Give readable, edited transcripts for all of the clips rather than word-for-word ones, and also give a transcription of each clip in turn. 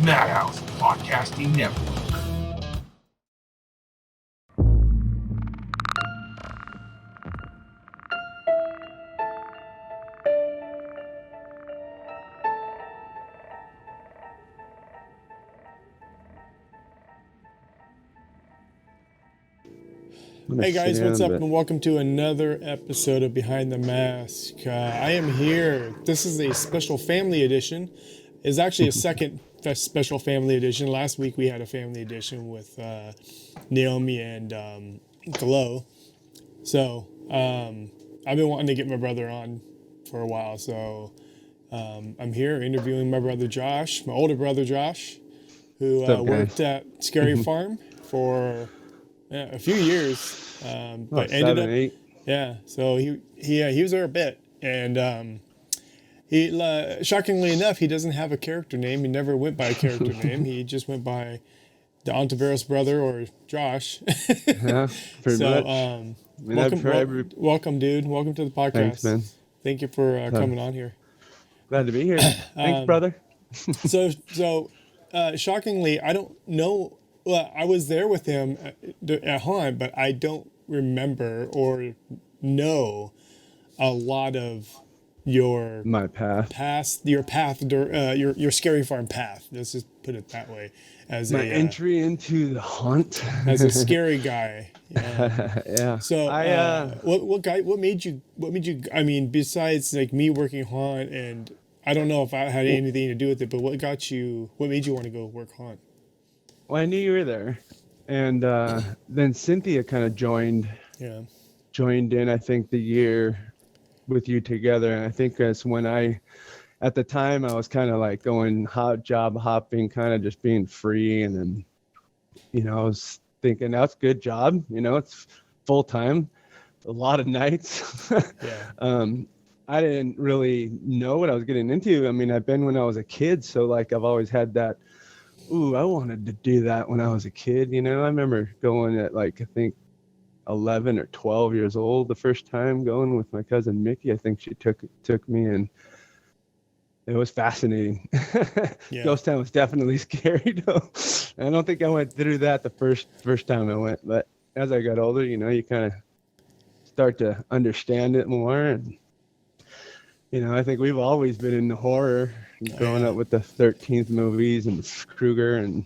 Madhouse Podcasting Network. Hey guys, what's up, and welcome to another episode of Behind the Mask. I am here. This is a special family edition. It's actually a second special family edition. Last week we had a family edition with Naomi and Glow. So I've been wanting to get my brother on for a while. So I'm here interviewing my brother Josh, my older brother Josh, who worked at Scary Farm for a few years, but ended up 8. Yeah, so he was there a bit, and he shockingly enough, he doesn't have a character name. He never went by a character name. He just went by the Ontiveros brother, or Josh. Yeah, pretty much. Welcome, dude. Welcome to the podcast. Thanks, man. Thank you for coming on here. Glad to be here. Thanks, brother. So shockingly, I don't know. Well, I was there with him at Haunt, but I don't remember or know a lot of your your Scary Farm path. Let's just put it that way. As my entry into the Haunt as a scary guy. Yeah. So what made you? I mean, besides like me working Haunt, and I don't know if I had anything to do with it, but what made you want to go work Haunt? Well, I knew you were there, and then Cynthia kind of joined in, I think, the year with you together. And I think that's when at the time, I was kind of like going job hopping, kind of just being free. And then, I was thinking, that's a good job. It's full time, a lot of nights. I didn't really know what I was getting into. I mean, I've been when I was a kid. So like, I've always had that, I wanted to do that when I was a kid. I remember going at like, I think 11 or 12 years old the first time, going with my cousin Mickey. I think she took me, and it was fascinating. Ghost Town was definitely scary though. I don't think I went through that the first time I went, but as I got older, you kind of start to understand it more. And I think we've always been into horror, growing up with the 13th movies and Krueger, and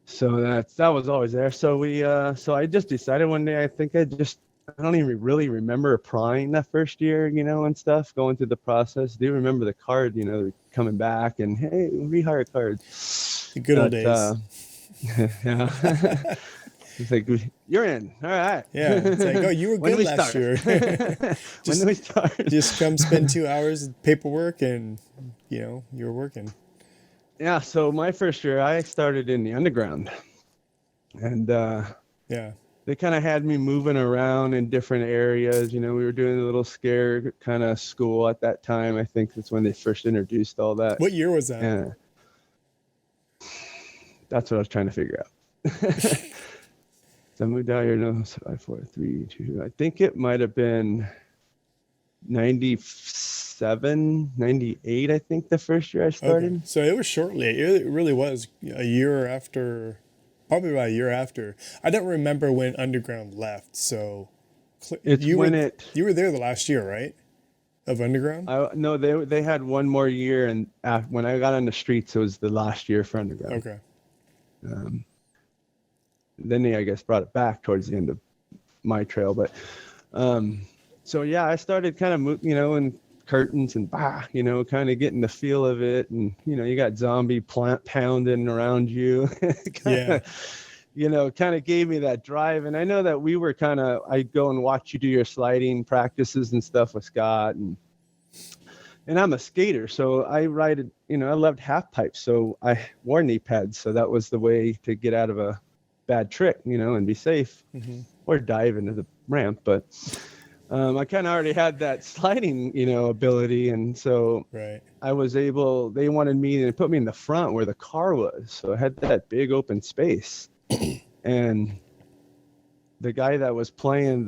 so that was always there. So I just decided one day, I don't even really remember applying that first year, and stuff, going through the process. Do you remember the card, coming back and, hey, rehire cards. The good old days. Yeah. It's like, you're in. All right. Yeah. It's like, oh, you were good last year. When do we start? Just come spend 2 hours of paperwork, and, you were working. Yeah. So my first year, I started in the underground. And they kind of had me moving around in different areas. We were doing a little scare kind of school at that time. I think that's when they first introduced all that. What year was that? Yeah. That's what I was trying to figure out. So I moved out here, 5, 4, 3, 2. I think it might have been 97, 98, I think, the first year I started. Okay. So it was shortly. It really was a year after, probably about a year after. I don't remember when Underground left. So you were there the last year, right? Of Underground? No, they had one more year, and when I got on the streets, it was the last year for Underground. Okay. Then they, I guess, brought it back towards the end of my trail. But so yeah, I started kind of moving, in curtains and kind of getting the feel of it. And you got zombie plant pounding around you. kind of gave me that drive. And I know that we were I'd go and watch you do your sliding practices and stuff with Scott, and I'm a skater, so I ride, I loved half pipes, so I wore knee pads. So that was the way to get out of a bad trick, and be safe, or dive into the ramp. But I kind of already had that sliding, ability. And so I was able, they wanted me to put me in the front where the car was. So I had that big open space. And the guy that was playing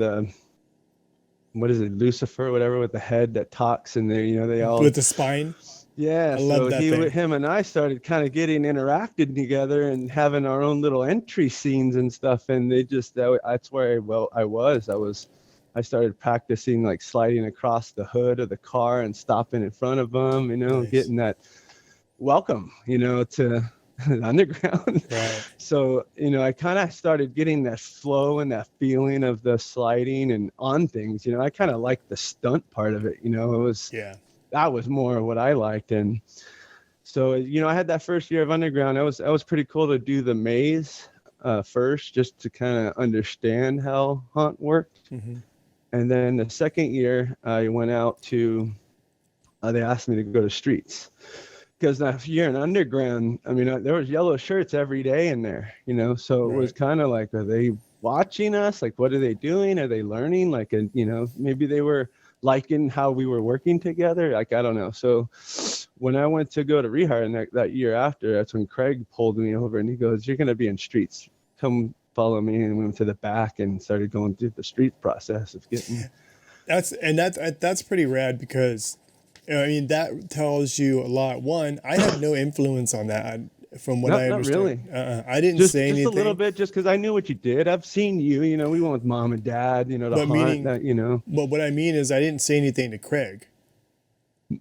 what is it, Lucifer, whatever, with the head that talks, and they all with the spine. Yeah, I love so that thing. him and I started kind of getting interacted together and having our own little entry scenes and stuff. And that's where I started practicing like sliding across the hood of the car and stopping in front of them, Nice. getting that welcome, to the underground. Right. So, I kind of started getting that flow and that feeling of the sliding and on things. I kind of liked the stunt part of it. That was more what I liked. And so, I had that first year of underground. That was pretty cool to do the maze first, just to kind of understand how hunt worked. Mm-hmm. And then the second year, I went out to. They asked me to go to streets, because if you're in underground, I mean, there was yellow shirts every day in there. So it was kind of like, are they watching us? Like, what are they doing? Are they learning? Like, maybe they were liking how we were working together. Like, I don't know. So when I went to go to rehire and that year after, that's when Craig pulled me over and he goes, "You're going to be in streets. Come follow me." And we went to the back and started going through the street process of getting. That's pretty rad, because I mean, that tells you a lot. One, I had no influence on that. From what I understand, not really. I didn't say anything. Just a little bit, just because I knew what you did. I've seen you. We went with mom and dad. To But hunt. But what I mean is, I didn't say anything to Craig.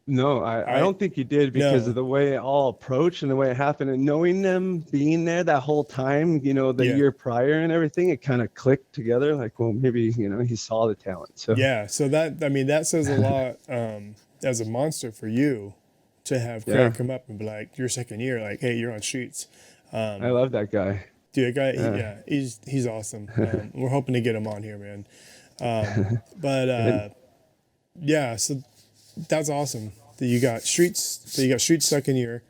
No, I don't think you did, because of the way it all approached and the way it happened, and knowing them being there that whole time. The year prior and everything, it kind of clicked together. Like, well, maybe he saw the talent. So yeah, so that says a lot. As a monster for you, to have Craig come up and be like, your second year, like, hey, you're on streets. I love that guy. Dude, that guy, he's awesome. We're hoping to get him on here, man. So that's awesome that you got streets. So you got streets second year,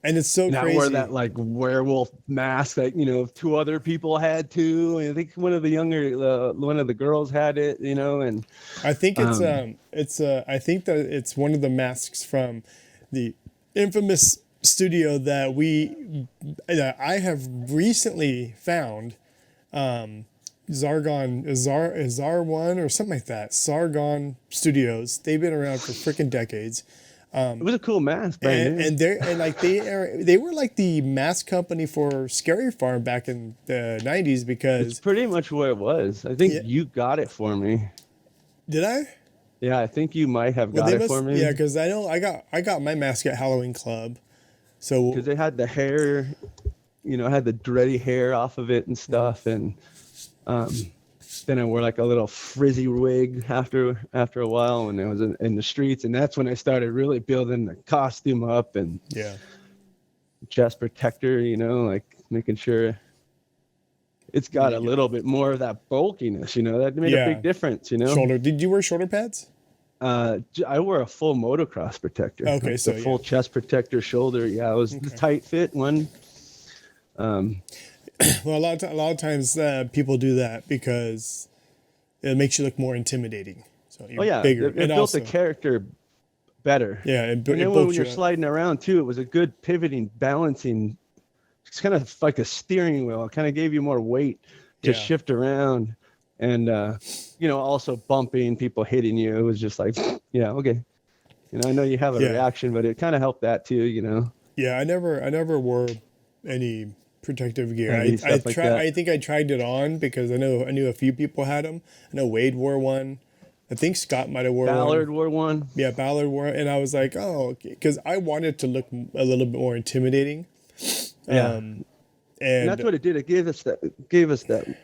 and it's so now crazy. Wear that like werewolf mask that two other people had too. And I think one of the girls had it. And I think I think that it's one of the masks from the infamous studio that I have recently found. Zar One or something like that. Sargon Studios. They've been around for freaking decades. It was a cool mask, and they were like the mask company for Scary Farm back in the 90s, because it's pretty much what it was. I think you got it for me. Did I? Yeah, I think you might have got it for me. Yeah, because I know I got my mask at Halloween Club. So because they had the hair, had the dready hair off of it and stuff, and then I wore like a little frizzy wig after a while when I was in the streets, and that's when I started really building the costume up and chest protector, like making sure it's got a little bit more of that bulkiness, that made a big difference, Shoulder. Did you wear shoulder pads? I wore a full motocross protector. Okay, so full chest protector, shoulder. Yeah, it was the tight fit one. Well, a lot of times people do that because it makes you look more intimidating. So you're bigger. It built the character better. Yeah, and then when you're sliding around too, it was a good pivoting, balancing. It's kind of like a steering wheel. It kind of gave you more weight to shift around, and also bumping, people hitting you. It was just like, yeah, okay. I know you have a reaction, but it kind of helped that too. Yeah, I never wore any protective gear. I think I tried it on because I knew a few people had them. I know Wade wore one. I think Scott might have worn one. Ballard wore one. Yeah, Ballard wore it. And I was like, oh, okay. Because I wanted to look a little bit more intimidating. Yeah. And that's what it did. It gave us that,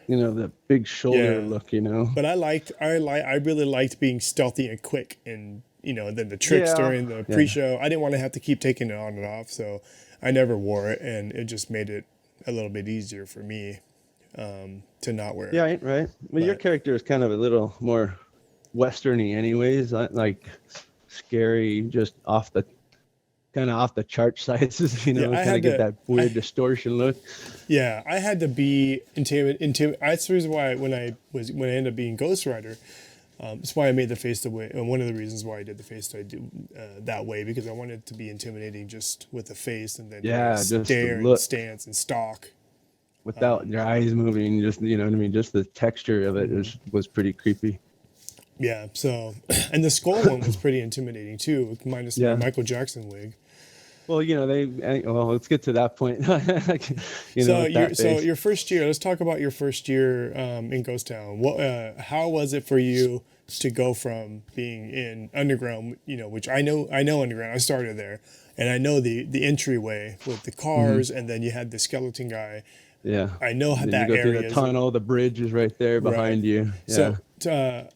the big shoulder look, But I really liked being stealthy and quick, and then the tricks during the pre-show. I didn't want to have to keep taking it on and off, so I never wore it, and it just made it a little bit easier for me to not wear it. Yeah, right. Well, your character is kind of a little more westerny, anyways. Like scary, just off the chart sizes, kind of get that weird distortion look. Yeah, I had to be intimidated. That's the reason why when I ended up being Ghost Rider, that's why I made the face the way. One of the reasons why I did the face that way, because I wanted to be intimidating just with the face, and then stare and stance and stalk without your eyes moving. Just what I mean. Just the texture of it was pretty creepy. Yeah. So, and the skull one was pretty intimidating too, minus my Michael Jackson wig. Well, well, let's get to that point. So your first year, let's talk about your first year in Ghost Town. How was it for you to go from being in underground, which I know underground. I started there, and I know the entryway with the cars, and then you had the skeleton guy. Yeah, I know then that you go area. through the tunnel. The bridge is right there behind you. Yeah. So,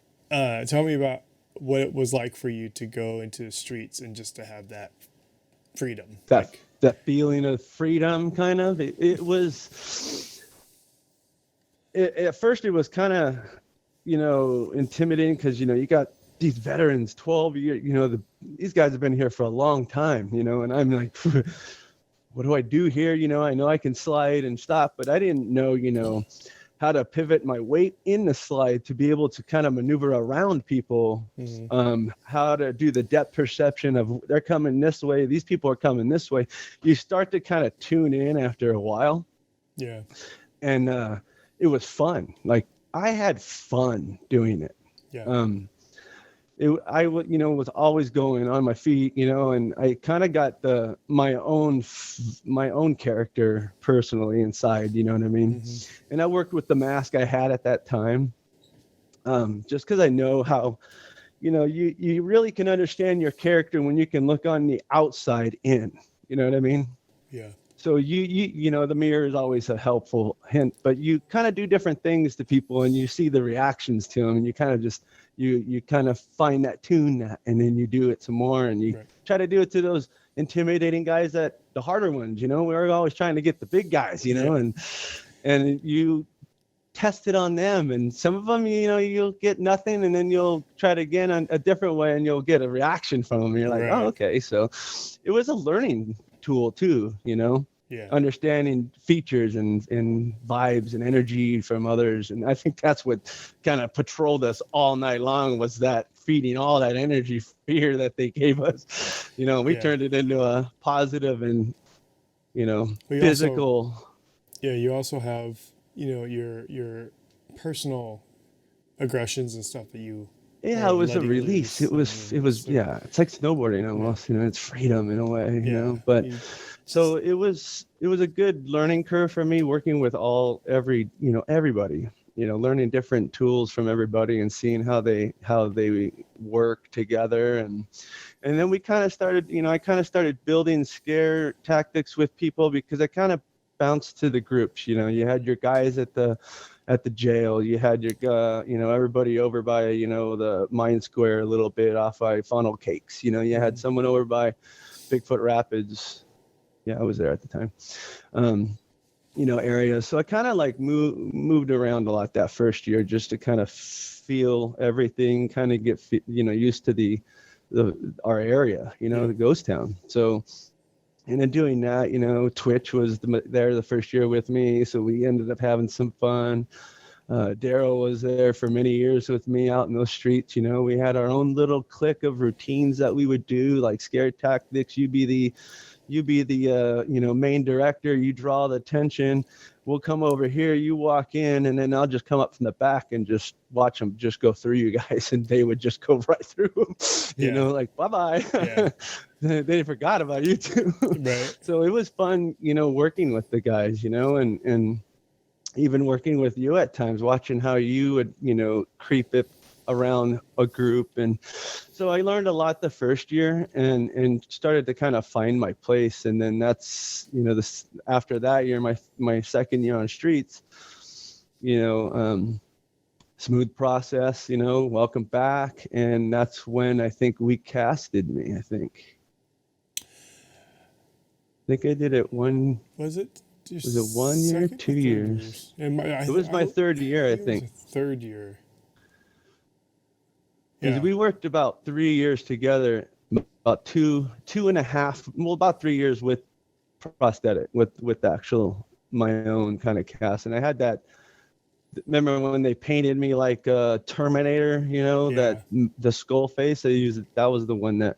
tell me about what it was like for you to go into the streets and just to have that freedom. That feeling of freedom, kind of. It was. At first, it was kind of, intimidating because you got these veterans, 12 years. These guys have been here for a long time, and I'm like, what do I do here? I know I can slide and stop, but I didn't know, how to pivot my weight in the slide to be able to kind of maneuver around people, how to do the depth perception of they're coming this way, these people are coming this way. You start to kind of tune in after a while. Yeah. And it was fun. Like, I had fun doing it. Yeah. I was always going on my feet, and I kind of got my own character personally inside, you know what I mean? And I worked with the mask I had at that time, just because I know how, you really can understand your character when you can look on the outside in, you know what I mean? Yeah. So the mirror is always a helpful hint, but you kind of do different things to people and you see the reactions to them, and you kind of just, you kind of find that tune, and then you do it some more, and you try to do it to those intimidating guys, the harder ones, we're always trying to get the big guys, and you test it on them, and some of them, you'll get nothing, and then you'll try it again on a different way and you'll get a reaction from them. You're like, oh, okay. So it was a learning tool too, understanding features and vibes and energy from others. And I think that's what kind of patrolled us all night long, was that feeding all that energy, fear that they gave us. We turned it into a positive and, physical. You also have, your personal aggressions and stuff that you. Yeah, it was a release. It was it's like snowboarding almost, it's freedom in a way, but so it was a good learning curve for me, working with everybody, learning different tools from everybody and seeing how they work together. And then we kind of started, I kind of started building scare tactics with people, because I kind of bounced to the groups. You had your guys at the jail, you had your everybody over by the Mine Square a little bit off by Funnel Cakes, you had someone over by Bigfoot Rapids. Yeah, I was there at the time. Area. So I kind of like moved around a lot that first year, just to kind of feel everything, kind of get used to our area, the ghost town. So, and then doing that, Twitch was there the first year with me, so we ended up having some fun. Daryl was there for many years with me out in those streets. We had our own little clique of routines that we would do, like scare tactics. You be the main director, you draw the attention, we'll come over here, you walk in, and then I'll just come up from the back and just watch them just go through you guys, and they would just go right through them, like bye-bye. They forgot about you too. Right. So it was fun, working with the guys, and even working with you at times, watching how you would, creep it around a group. And so I learned a lot the first year, and started to kind of find my place. And then that's, after that year, my second year on streets, smooth process, welcome back. And that's when I think we casted me. I think I did it one. Was it 1 year, 2 years? It was my third year, I think. Third year. Because we worked about 3 years together, about two and a half, about 3 years with prosthetic, with actual my own kind of cast. And I had that. Remember when they painted me like a Terminator? That the skull face. That was the one that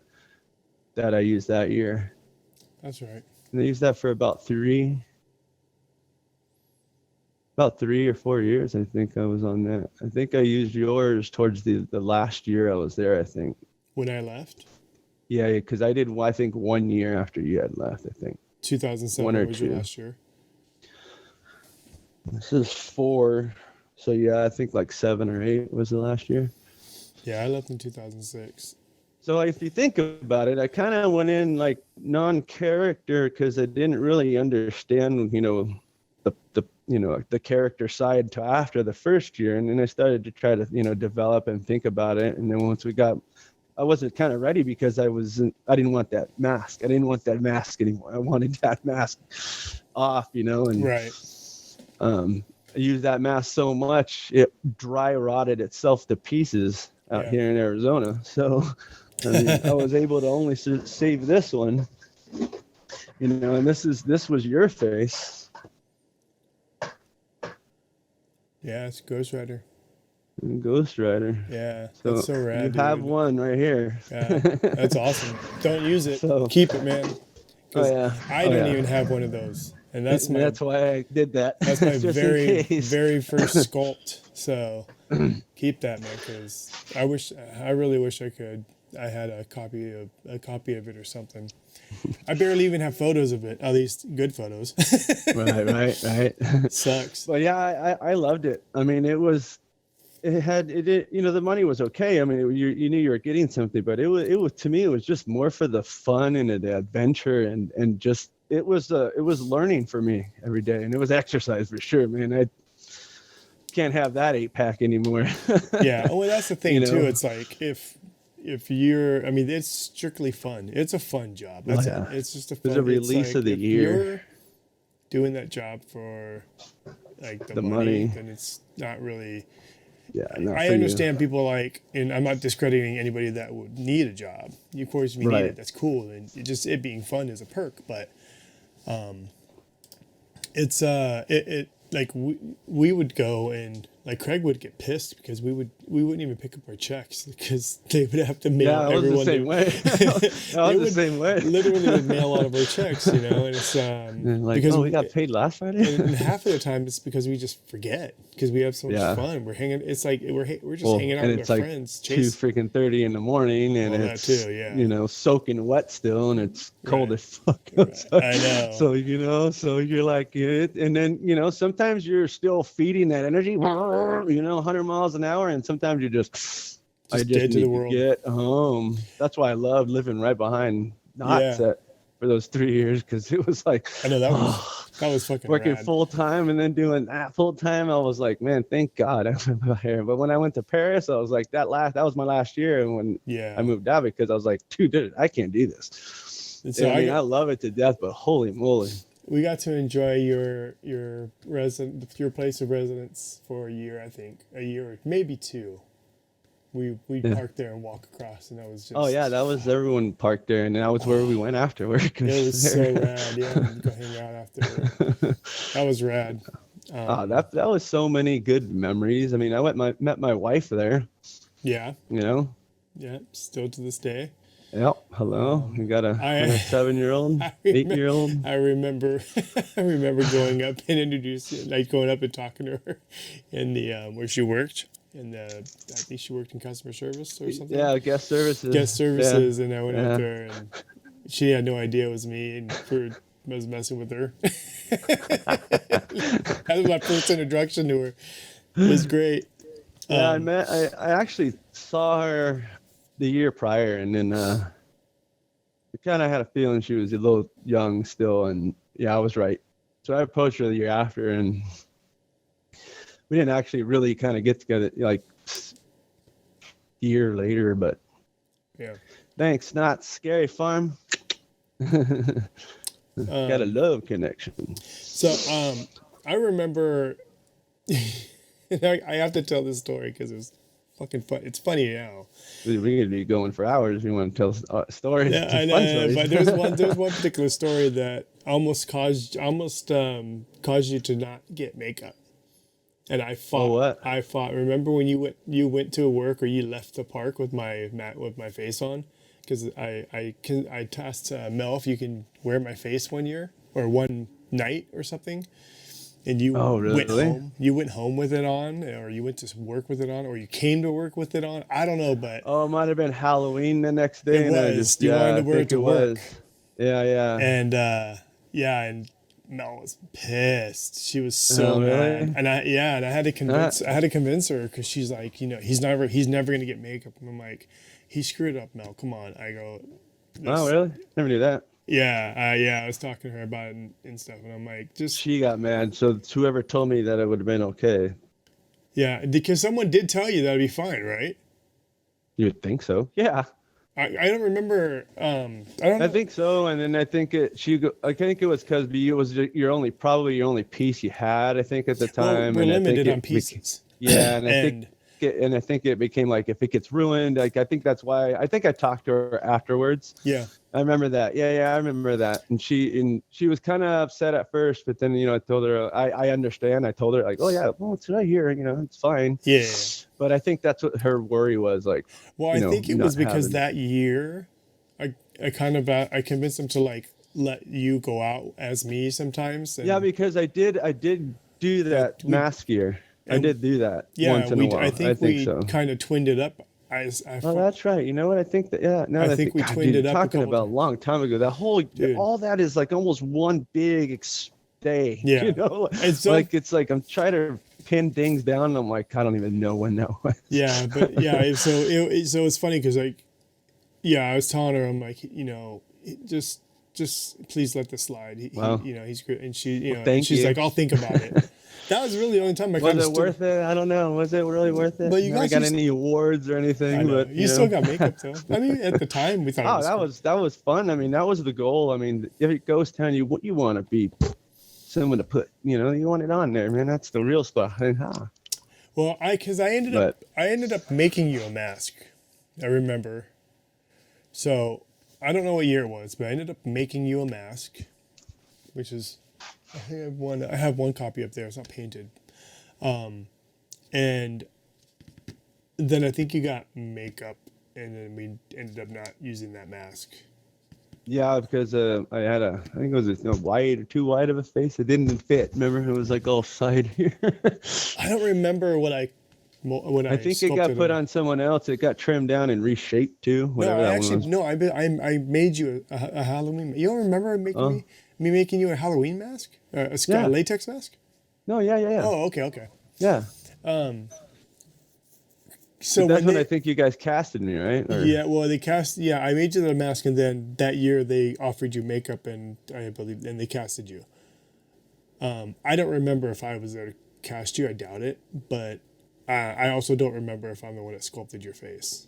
I used that year. That's right. And I used that for about about 3 or 4 years. I think I was on that. I think I used yours towards the last year I was there. I think when I left. Yeah, because I did. I think 1 year after you had left. I think 2007 was your last year. This is 4, so yeah, I think like 7 or 8 was the last year. Yeah, I left in 2006. So if you think about it, I kind of went in like non-character because I didn't really understand, the character side to after the first year, and then I started to try to develop and think about it, and then once I wasn't kind of ready because I didn't want that mask. I didn't want that mask anymore. I wanted that mask off, and right. I used that mask so much it dry rotted itself to pieces out here in Arizona. So I was able to only save this one, and this was your face. Yeah, it's Ghost Rider. Ghost Rider. Yeah, that's so rad. You have one right here. Yeah, that's awesome. Don't use it. Keep it, man. I don't even have one of those, and that's why I did that. That's my very first sculpt. So keep that, man, because I really wish I had a copy of it or something. I barely even have photos of it, at least good photos. right. Sucks. But yeah, I loved it. I mean, the money was okay. I mean, you knew you were getting something, but it was to me, it was just more for the fun and the adventure and just, it was learning for me every day, and it was exercise for sure, man. I can't have that 8-pack anymore. Yeah. Well, that's the thing too. It's like, if you're, I mean, it's strictly fun. It's a fun job. That's it. It's just a fun. It's a release of the year. You're doing that job for like the money, then it's not really. Yeah, I understand people like, and I'm not discrediting anybody that would need a job. Of course, if you need it, that's cool, and it being fun is a perk. But, it's like we would go and like Craig would get pissed because we wouldn't even pick up our checks because they would have to mail everyone. The same way. I was the same way. Literally would mail all of our checks, and it's because we got paid last Friday. And half of the time it's because we just forget because we have so much fun. We're hanging. It's like we're just hanging out with our friends. 2:30 in the morning, and it's that too, soaking wet still, and it's cold as fuck. Right. I know. So so you're like it, and then sometimes you're still feeding that energy. 100 miles an hour, and sometimes you just I just need to get home. That's why I loved living right behind Knott for those 3 years, because it was like, I know that was fucking working rad. full time and then doing that full time. I was like, man, thank God I'm here. But when I went to Paris, I was like, that was my last year, and when I moved out, because I was like, dude, I can't do this. And so I love it to death, but holy moly. We got to enjoy your place of residence for a year, I think. A year or maybe 2. We parked there and walk across, and that was just... Oh, yeah, that was everyone parked there, and that was where we went after work. It was so rad, yeah. We'd go hang out after work. That was rad. That was so many good memories. I mean, I met my wife there. Yeah. Yeah, still to this day. Yep. Hello. We got a 7-year-old, 8-year-old. I remember going up and going up and talking to her in the where she worked, and I think she worked in customer service or something. Yeah, guest services. Yeah. And I went up there, and she had no idea it was me, and I was messing with her. That was my first introduction to her. It was great. Yeah, I actually saw her the year prior, and then I kind of had a feeling she was a little young still, and I was right. So I approached her the year after, and we didn't actually really kind of get together like a year later, but thanks, Knott Scary Farm. Got a love connection. So I remember I have to tell this story because it was fucking fun. It's funny now. We're gonna be going for hours if you want to tell stories. Yeah, I know. But there's one particular story that almost caused you to not get makeup. And I fought. Oh, what? I fought. Remember when you went to work, or you left the park with my face on? Because I tasked Mel if you can wear my face one year or one night or something. and you went really? home. You went home with it on, or you went to work with it on, or you came to work with it on. I don't know, but Oh, it might have been Halloween the next day. it And I was. just, You wanted yeah, to I wear it think to it work, was. Yeah, yeah. and and Mel was pissed. She was so Oh, mad, really? and I had to convince her because she's like, he's never gonna get makeup. And I'm like, he screwed up, Mel. Come on. I go, Oh, really? Never knew that. yeah. I was talking to her about it and stuff, and I'm like, just She got mad. So whoever told me that it would have been okay. yeah, because someone did tell you that'd be fine, right? You would think so. Yeah. I don't remember. I don't know. I think so, and then I think I think it was because it was probably your only piece you had. I think at the Well, time, we're and limited I on think pieces. yeah, and And I think it became like if it gets ruined, like I think that's why I think I talked to her afterwards. yeah, I remember that. Yeah, I remember that. And she was kind of upset at first, but then I told her I understand. I told her like, oh yeah, well it's right here. It's fine. yeah. But I think that's what her worry was like. Well, I think it not was because having. that year, I kind of I convinced him to like let you go out as me sometimes. And Yeah, because I did do that mask year. I did do that once in a while. I think we so. kind of twinned it up. Oh, that's right. You know what? I think that now I that think we God, twinned dude, it up a talking couple about a long time ago. That whole Dude. all that is like almost one big day. Yeah. It's it's like I'm trying to pin things down. And I'm like I don't even know when that was. Yeah, but yeah. So it's funny because like, yeah, I was telling her I'm like just please let this slide. Wow. He's great, and she thank she's you. like, I'll think about it. That was really the only time I Was it worth it? I don't know. Was it really worth it? But you Never guys got just- any awards or anything. I know. But You still got makeup though. I mean, at the time we thought. Oh, it was that was fun. I mean, that was the goal. I mean, if it goes down, you want to be someone to put. You want it on there, man. That's the real stuff. Well, I ended up making you a mask. I remember. So I don't know what year it was, but I ended up making you a mask, which is I think I have one copy up there. It's not painted. And then I think you got makeup, and then we ended up not using that mask. Yeah, because I think it was wide or too wide of a face. It didn't fit. Remember, it was like all side here. I don't remember what I think it got put on someone else. It got trimmed down and reshaped too. Whatever I made you a Halloween. You don't remember making me making you a Halloween mask, a latex mask? No, yeah. Oh, okay. Yeah. So that's when I think you guys casted me, right? Or... Yeah, well, they cast. Yeah, I made you the mask, and then that year they offered you makeup, and I believe, and they casted you. I don't remember if I was there to cast you. I doubt it, but I also don't remember if I'm the one that sculpted your face.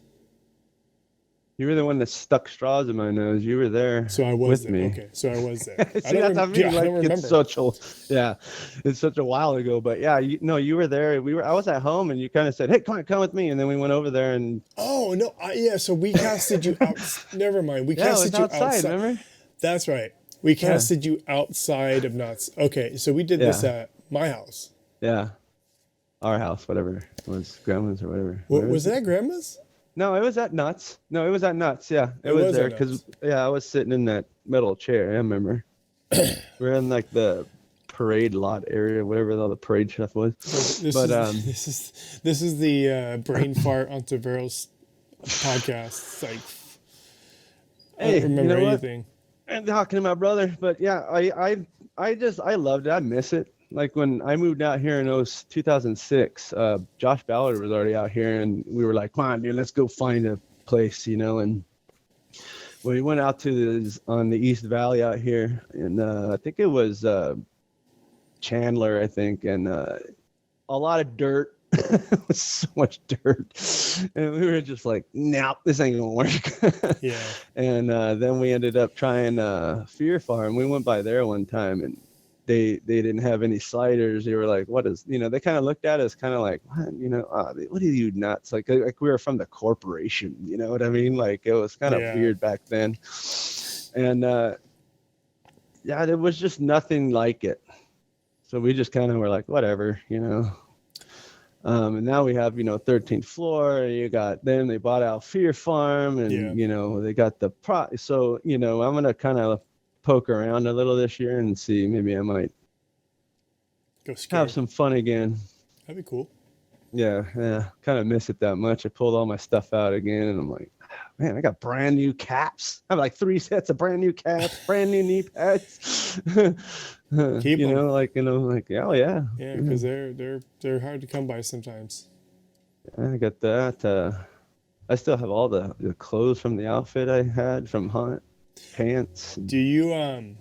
You were the one that stuck straws in my nose. You were there. So I was with there. me. Okay, so I was there. I don't remember. It's such a while ago, but yeah, you were there. I was at home, and you kind of said, "Hey, come with me," and then we went over there and. Oh no! So we casted you out. Never mind. We casted you outside. Remember? That's right. We casted you outside of Knott's. Okay, so we did this at my house. Yeah, our house, whatever it was, grandma's or whatever. Was that grandma's? No, it was at Knott's. Yeah, it was there because I was sitting in that metal chair. I remember. We're in like the parade lot area, whatever all the parade stuff was. This is the brain fart Ontiveros podcast. It's like I don't remember anything. And talking to my brother, but yeah, I loved it. I miss it. Like when I moved out here in 2006, Josh Ballard was already out here, and we were like, "Come on, dude, let's go find a place," And we went out on the East Valley out here, and I think it was Chandler, I think, and a lot of dirt. It was so much dirt, and we were just like, "Nope, this ain't gonna work." Yeah. And then we ended up trying Fear Farm. We went by there one time, and they didn't have any sliders. They were like, "What is?" They kind of looked at us, kind of like, "What are you nuts?" Like we were from the corporation. You know what I mean? Like it was kind of weird back then. And there was just nothing like it. So we just kind of were like, whatever, And now we have, 13th floor. You got them. They bought out Fear Farm, and they got the So I'm gonna kind of poke around a little this year and see. Maybe I might Go scare. Have some fun again. That'd be cool. Yeah. Kind of miss it that much. I pulled all my stuff out again, and I'm like, man, I got brand new caps. I have like 3 sets of brand new caps, brand new knee pads. Keep you them. know, like oh yeah. Yeah, because they're hard to come by sometimes. I got that. I still have all the clothes from the outfit I had from Hunt, pants. Do you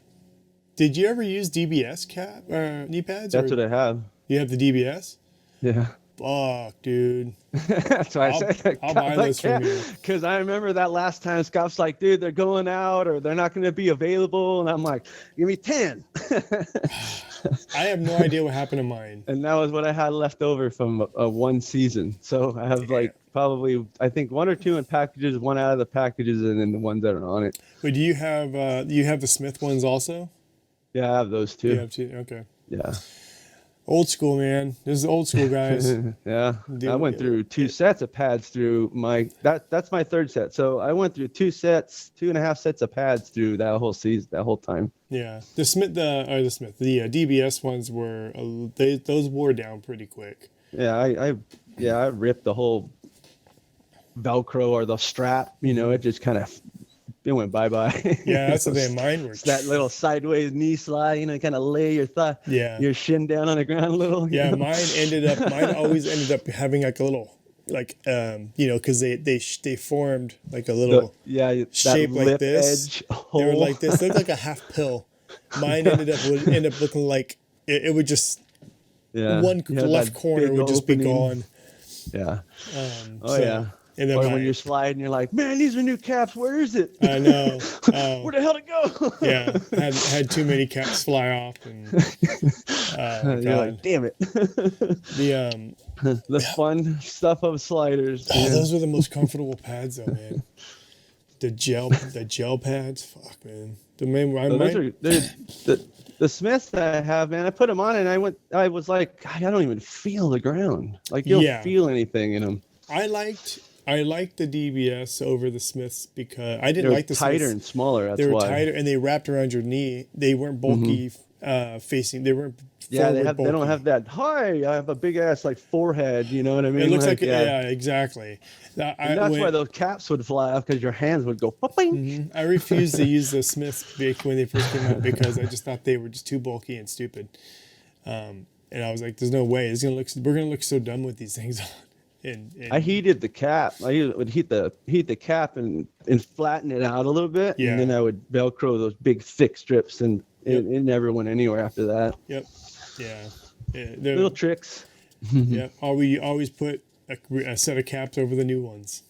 Did you ever use DBS knee pads? That's what I have. You have the DBS? Yeah. Fuck, dude. That's why I said I'll buy this from you. Because I remember that last time Scott's like, dude, they're going out or they're not going to be available. And I'm like, give me 10. I have no idea what happened to mine. And that was what I had left over from one season. So I have like probably, I think 1 or 2 in packages, 1 out of the packages, and then the ones that are on it. But do you have the Smith ones also? Yeah, I have those too. You have 2? Okay. Yeah. Old school, man. This is old school, guys. Yeah. I went through 2 sets of pads through that's my 3rd set. So I went through 2.5 sets of pads through that whole season, that whole time. Yeah. The DBS ones were, those wore down pretty quick. Yeah. I ripped the whole Velcro or the strap, it just kind of, it went bye-bye. Yeah, that's the thing. Mine were that little sideways knee slide, kind of lay your shin down on the ground a little. Yeah, mine always ended up having like a little, like, because they formed like a little shape like this. They were like this. They looked like a half pill. Mine would end up looking like it would just one left corner would just be gone. Yeah. Yeah. And then when you're sliding, you're like, man, these are new caps. Where is it? I know. Where the hell to go? Yeah, had too many caps fly off, and you're like, damn it. The fun stuff of sliders. Oh, those were the most comfortable pads, though, man. The gel pads, fuck, man. The Smiths that I have, man. I put them on, and I was like, God, I don't even feel the ground. Like you don't feel anything in them. I liked the DBS over the Smiths because I didn't like the tighter Smiths. And smaller. That's they were why. tighter and they wrapped around your knee. They weren't bulky facing. They weren't. They don't have that. Hi, I have a big ass like forehead. You know what I mean? It looks like exactly. And that's why those caps would fly off because your hands would go. Mm-hmm. I refused to use the Smiths when they first came out because I just thought they were just too bulky and stupid. And I was like, "There's no way. We're gonna look so dumb with these things on." And I heated the cap. I would heat the cap and flatten it out a little bit, and then I would Velcro those big thick strips, and it never went anywhere after that. Yep. Yeah. Little tricks. Yeah. Always put a set of caps over the new ones.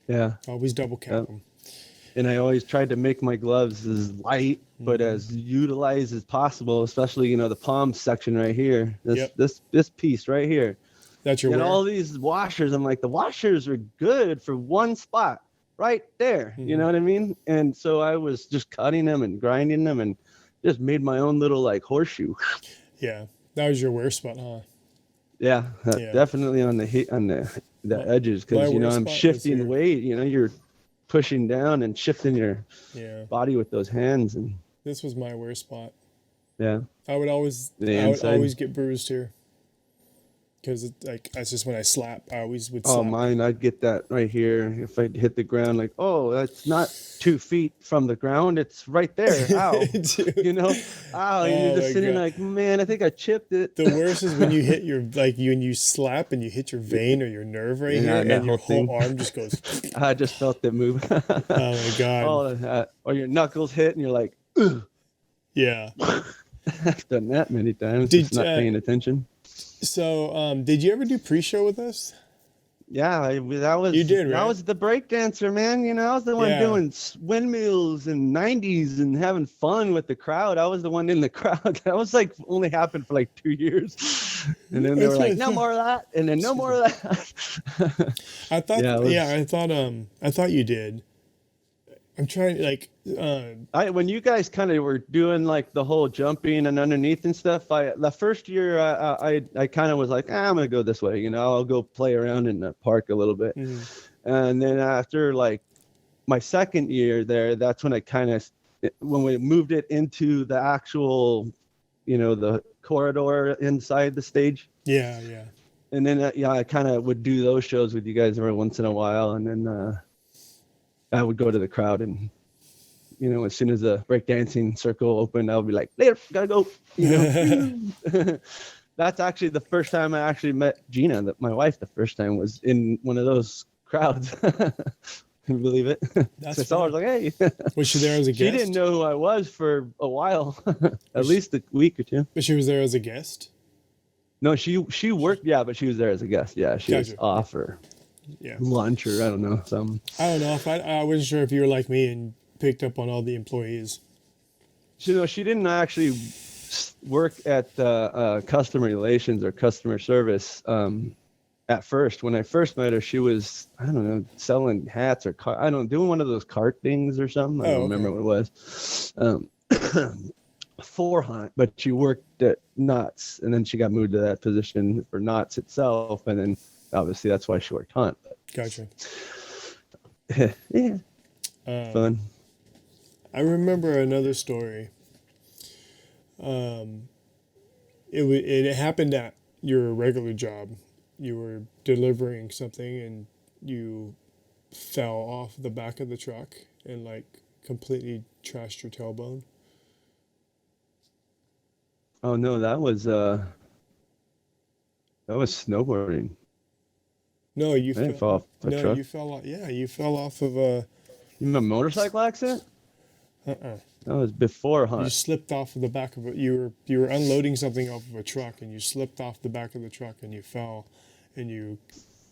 Yeah. Always double cap them. And I always tried to make my gloves as light but as utilized as possible, especially the palm section right here. This piece right here. That's your. And all these washers, I'm like, the washers are good for one spot right there. You know what I mean? And so I was just cutting them and grinding them and just made my own little like horseshoe. Yeah, that was your wear spot, huh? Yeah, definitely on the edges because I'm shifting weight. You're pushing down and shifting your body with those hands. And this was my wear spot. Yeah, I would always get bruised here. Because that's just when I slap, I always would slap. Oh, mine, I'd get that right here. If I hit the ground, like, oh, that's not 2 feet from the ground. It's right there. Ow. Ow. And you're just sitting like, man, I think I chipped it. The worst is when you hit when you slap and you hit your vein or your nerve right here and your whole arm just goes. I just felt it move. Oh, my God. All of that. Or your knuckles hit and you're like, ugh. Yeah. I've done that many times. Just not paying attention. So, did you ever do pre-show with us? Yeah, that was. You did, right? I was the break dancer, man. I was the one doing windmills and 90s and having fun with the crowd. I was the one in the crowd. That was like only happened for like 2 years, and then they were like, "No more of that," and then no more of that. I thought. I thought you did. I'm trying when you guys kind of were doing like the whole jumping and underneath and stuff. The first year I kind of was like, I'm gonna go this way. I'll go play around in the park a little bit. And then after like my second year there, that's when I when we moved it into the actual the corridor inside the stage. Yeah. And then I kind of would do those shows with you guys every once in a while, and then I would go to the crowd, and as soon as the breakdancing circle opened, I would be like, later, gotta go. That's actually the first time I actually met Gina, my wife. The first time was in one of those crowds. Can you believe it? That's so I saw her, like, hey. Was she there as a guest? She didn't know who I was for a while, at least a week or two. But she was there as a guest? No, she worked, but she was there as a guest. Yeah, she was off or lunch or I don't know. I don't know. I wasn't sure if you were like me and picked up on all the employees. She didn't actually work at customer relations or customer service at first. When I first met her, she was, I don't know, selling hats or doing one of those cart things or something. I don't remember what it was. For Hunt, but she worked at Knott's, and then she got moved to that position for Knott's itself, and then obviously that's why she worked Hunt. Gotcha. Yeah. Fun. I remember another story. It happened at your regular job. You were delivering something and you fell off the back of the truck and like completely trashed your tailbone. Oh no, that was snowboarding. No, you fell off the truck. You fell off. Yeah, you fell off of a. You mean a motorcycle accident? That was before Hunt. You slipped off of the back of it. You were unloading something off of a truck, and you slipped off the back of the truck, and you fell, and you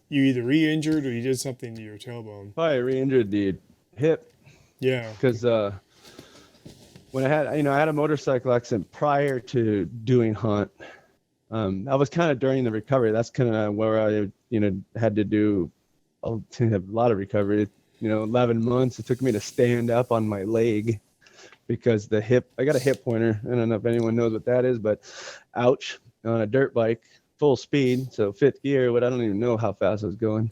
either re-injured or you did something to your tailbone. Probably re-injured the hip. Yeah. Because when I had a motorcycle accident prior to doing Hunt. That was kind of during the recovery. That's kind of where I had to do a lot of recovery. 11 months it took me to stand up on my leg because I got a hip pointer. I don't know if anyone knows what that is, but ouch, on a dirt bike, full speed, so fifth gear, but I don't even know how fast I was going.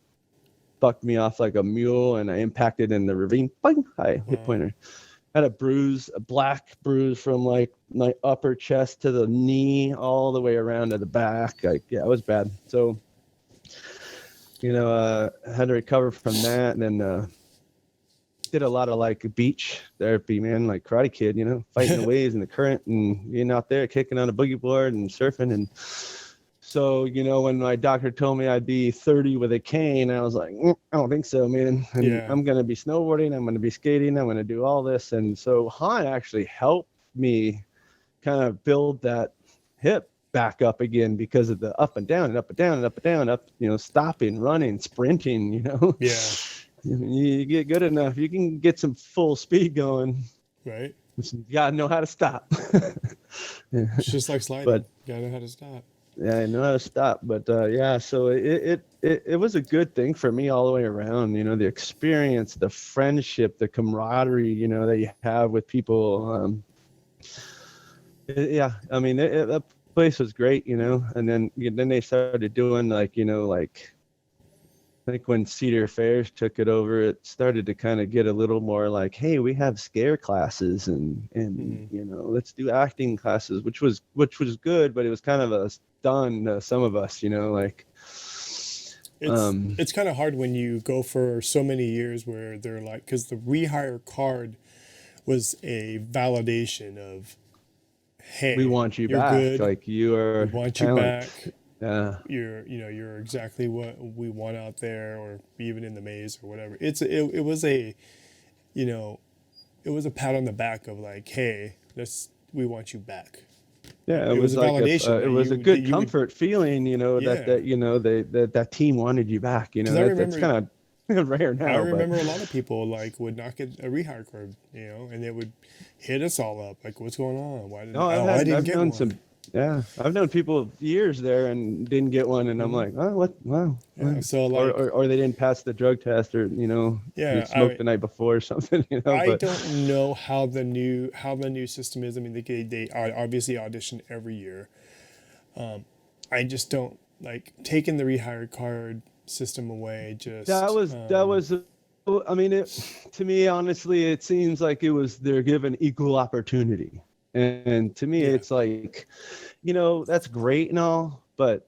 Bucked me off like a mule, and I impacted in the ravine. Bang! Hi, hip pointer. Had a black bruise from like my upper chest to the knee, all the way around to the back. It was bad. So, I had to recover from that, and then did a lot of like beach therapy, man, like Karate Kid, fighting the waves and the current and being out there kicking on a boogie board and surfing. And so, when my doctor told me I'd be 30 with a cane, I was like, I don't think so, man. And I'm going to be snowboarding. I'm going to be skating. I'm going to do all this. And so Han actually helped me kind of build that hip back up again because of the up and down and up and down and up and down, up, stopping, running, sprinting, Yeah. You get good enough, you can get some full speed going. Right. You got to know how to stop. It's just like sliding. But you got to know how to stop. Yeah, I know how to stop, but so it was a good thing for me all the way around. The experience, the friendship, the camaraderie, that you have with people. I mean, that place was great, And then they started doing like I think when Cedar Fairs took it over, it started to kind of get a little more like, hey, we have scare classes and let's do acting classes, which was good, but it was kind of a stun to some of us, It's kind of hard when you go for so many years where they're like, because the rehire card was a validation of, hey, we want you you're back, good. like you are. We want you back. Yeah, you're exactly what we want out there, or even in the maze or whatever. It was a pat on the back of like, hey, we want you back. Yeah, it was a like validation. It was a good comfort feeling, that team wanted you back. That's kind of rare now. I remember a lot of people like would not get a rehire card, and they would hit us all up like, what's going on? Why didn't I didn't get one? Yeah, I've known people years there and didn't get one, and I'm like, oh, what? Wow. Yeah, so like, or they didn't pass the drug test, or you smoked the night before or something. I don't know how the new system is. I mean, they obviously audition every year. I just don't like taking the rehire card system away. Just that was. I mean, to me, honestly, it seems like they're given equal opportunity. And to me, it's like, that's great and all, but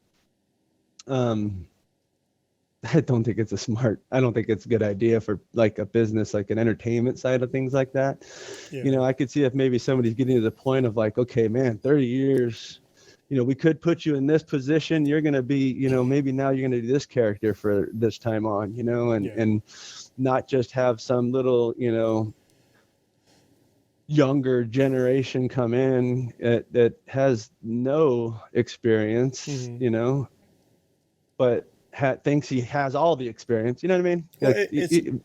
I don't think it's I don't think it's a good idea for like a business, like an entertainment side of things like that. Yeah. I could see if maybe somebody's getting to the point of like, okay, man, 30 years, we could put you in this position. You're going to be, maybe now you're going to do this character for this time on, and not just have some little, younger generation come in that has no experience, but thinks he has all the experience. You know what I mean? Well, Like,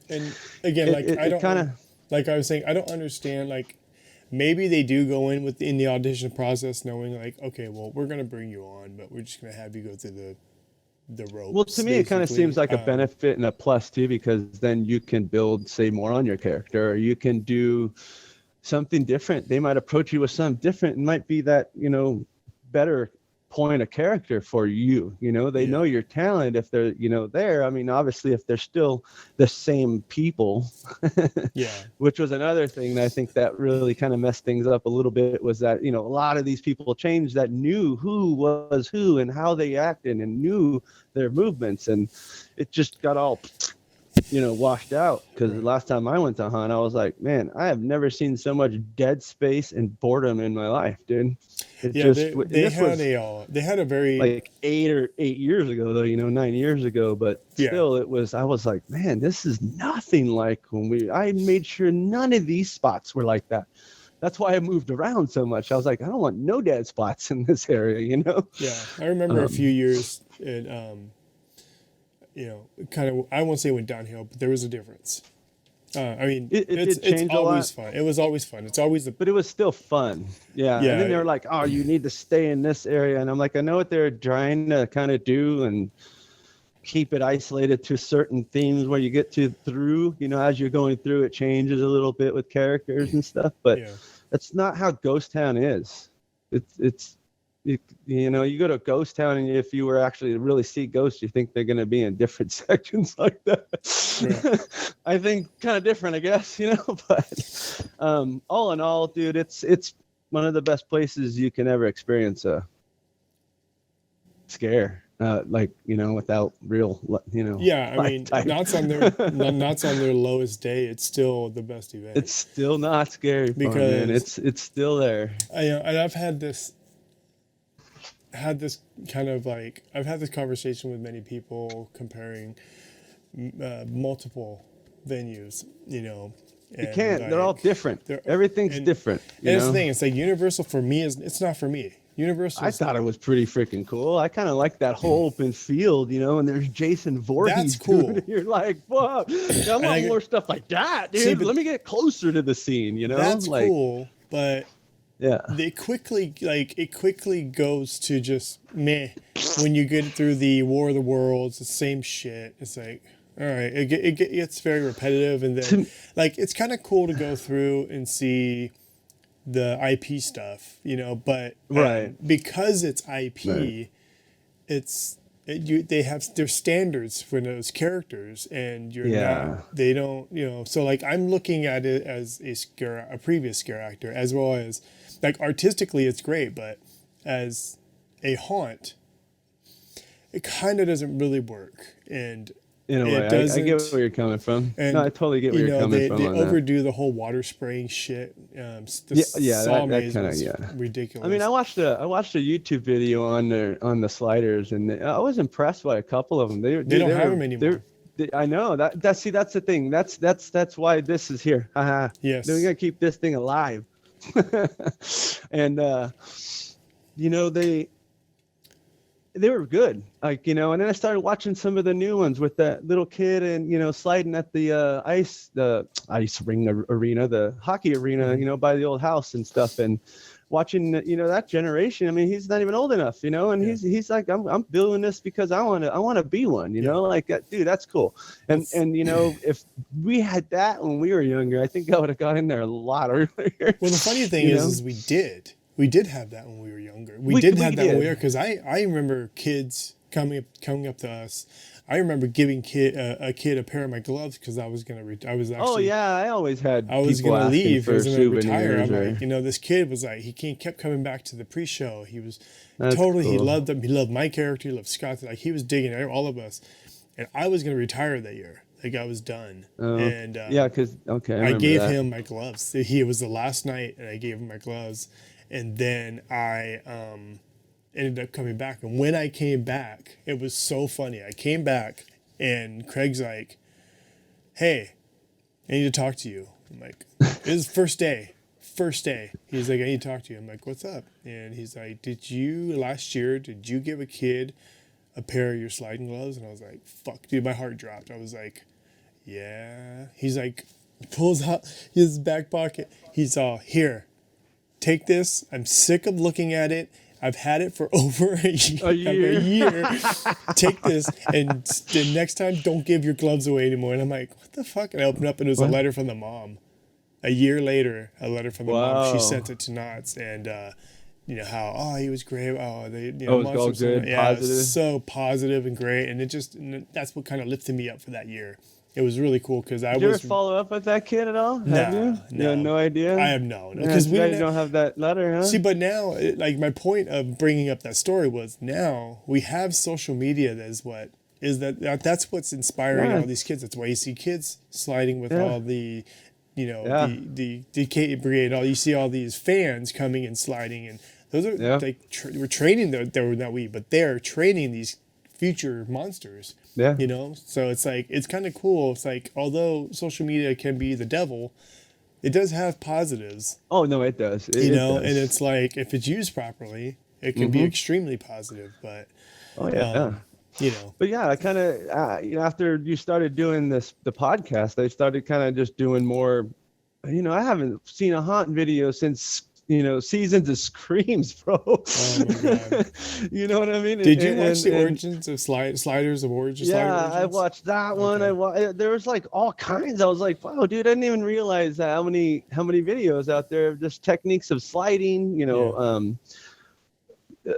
and again, like I don't kind of, like I was saying, I don't understand. Like maybe they do go in the audition process knowing like, okay, well, we're gonna bring you on, but we're just gonna have you go through the ropes. Well, to me, it kind of seems like a benefit and a plus too, because then you can build, say, more on your character, or you can do something different. They might approach you with something different. It might be that, better point of character for you. They know your talent if they're, there. I mean, obviously, if they're still the same people, which was another thing that I think that really kind of messed things up a little bit, was that, a lot of these people changed that knew who was who and how they acted and knew their movements. And it just got all washed out, because the last time I went to hunt, I was like, man, I have never seen so much dead space and boredom in my life, dude. They had a very, like 8 years ago though, 9 years ago, but still I was like, man, this is nothing like I made sure none of these spots were like that. That's why I moved around so much. I was like, I don't want no dead spots in this area, Yeah, I remember a few years it kind of, I won't say it went downhill, but there was a difference. I mean, it's always fun. It was always fun. It's always but it was still fun. Yeah. And then they're like, oh, you need to stay in this area. And I'm like, I know what they're trying to kind of do and keep it isolated to certain themes where you get through, as you're going through, it changes a little bit with characters and stuff. But that's not how Ghost Town is. You go to a ghost town, and if you were actually to really see ghosts, you think they're going to be in different sections like that. Right. I think kind of different, I guess, but all in all, dude, it's one of the best places you can ever experience a scare, without real, Yeah, I mean, Knott's on their lowest day. It's still the best event. It's still not scary because fun, man. It's still there. And I've had this kind of like, I've had this conversation with many people comparing multiple venues, you can't, they're all different. Everything's different. And that's the thing. It's like Universal for me it's not for me. Universal. I thought it was pretty freaking cool. I kind of like that whole open field, and there's Jason Voorhees. That's cool. Dude. You're like, whoa, I want more stuff like that, dude. See, let me get closer to the scene, That's cool, but yeah, it quickly goes to just meh. When you get through the War of the Worlds, the same shit. It's like, all right, it gets very repetitive, and then like it's kind of cool to go through and see the IP stuff, but because it's IP, they have their standards for those characters, and they don't, so like I'm looking at it as a previous scare actor, as well as like artistically it's great, but as a haunt, it kind of doesn't really work. And in a way, I get where you're coming from. And, I totally get where you're coming from. They overdo the whole water spraying shit. That kind of ridiculous. I mean, I watched a YouTube video on the sliders, and I was impressed by a couple of them. They don't have them anymore. I know that's the thing. That's why this is here. Yes. We're gonna keep this thing alive. And they were good, like, and then I started watching some of the new ones with that little kid and sliding at the ice ring arena, the hockey arena, by the old house and stuff, and watching that generation. I mean, he's not even old enough, and he's like, I'm building this because I want to be one, like, dude, that's cool. And if we had that when we were younger, I think I would have got in there a lot earlier. Well, the funny thing is we did have that when we were younger. We did have that when we were, because I remember kids coming up to us, I remember giving a kid a pair of my gloves because I was gonna. I was actually. Oh yeah, I always had. I was people gonna asking leave. I for was gonna retire. souvenirs. I'm Or, like, this kid was like, kept coming back to the pre-show. He was that's totally. He cool. loved them. He loved my character. He loved Scott. Like he was digging all of us, and I was gonna retire that year. Like I was done. And yeah, because I gave him my gloves. It was the last night, and I gave him my gloves, and then I ended up coming back. And when I came back, it was so funny. I came back, and Craig's like, "Hey, I need to talk to you." I'm like, "It was first day." First day. He's like, "I need to talk to you." I'm like, "What's up?" And he's like, last year, did you give a kid a pair of your sliding gloves?" And I was like, "Fuck, dude," my heart dropped. I was like, "Yeah." He's like, pulls out his back pocket. He's all, "Here, take this. I'm sick of looking at it. I've had it for over a year. Take this, and the next time, don't give your gloves away anymore." And I'm like, "What the fuck?" And I opened up, and it was a letter from the mom. A year later, a letter from the mom. She sent it to Knott's, and how he was great. It was all good, yeah, positive. it was so positive and great, and that's what kind of lifted me up for that year. It was really cool because Did you ever follow up with that kid at all? Have you? No. You have no idea? I have no. Because we don't have that letter, huh? See, but now, like my point of bringing up that story was now we have social media. That's what's inspiring all these kids. That's why you see kids sliding with all the, the DK brigade. You see all these fans coming and sliding, and those are we're training but they're training these future monsters. Yeah. So it's like, it's kind of cool. It's like, although social media can be the devil, it does have positives. Oh, no, it does. It does. And it's like, if it's used properly, it can be extremely positive. But, But yeah, I kind of, after you started doing the podcast, I started kind of just doing more, I haven't seen a haunt video since, seasons of Screams, bro. Oh my God. You know what I mean? Did you watch the Origins of Sliders of Origins? Yeah, I watched that one. There was like all kinds. I was like, wow, dude, I didn't even realize how many videos out there of just techniques of sliding,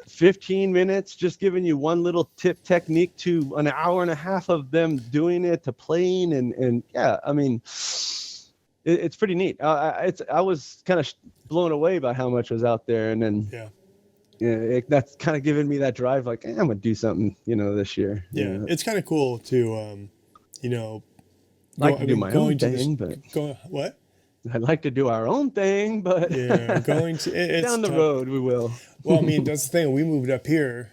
15 minutes, just giving you one little tip technique to an hour and a half of them doing it to playing. And yeah, I mean, it's pretty neat. I was kind of blown away by how much was out there, and then that's kind of giving me that drive. Like, I'm gonna do something, this year. Yeah, it's kind of cool to, like to do my own thing, but what? I'd like to do our own thing, but going to down the road we will. Well, I mean, that's the thing. We moved up here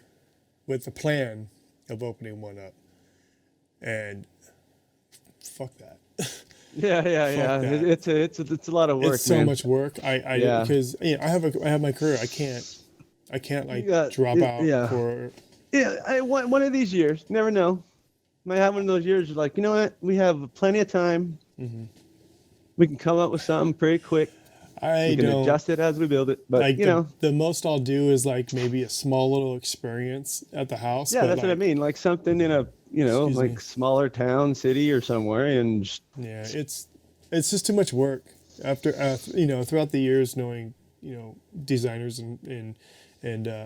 with the plan of opening one up, and fuck that. Yeah. It's a lot of work. It's so much work. Because I have my career. I can't drop out for. Yeah, one of these years, never know. Might have one of those years. You're like, you know what? We have plenty of time. Mm-hmm. We can come up with something pretty quick. We can adjust it as we build it. But the most I'll do is like maybe a small little experience at the house. Yeah, that's what I mean. Like something in a smaller town, city, or somewhere, and it's just too much work. After throughout the years, knowing designers and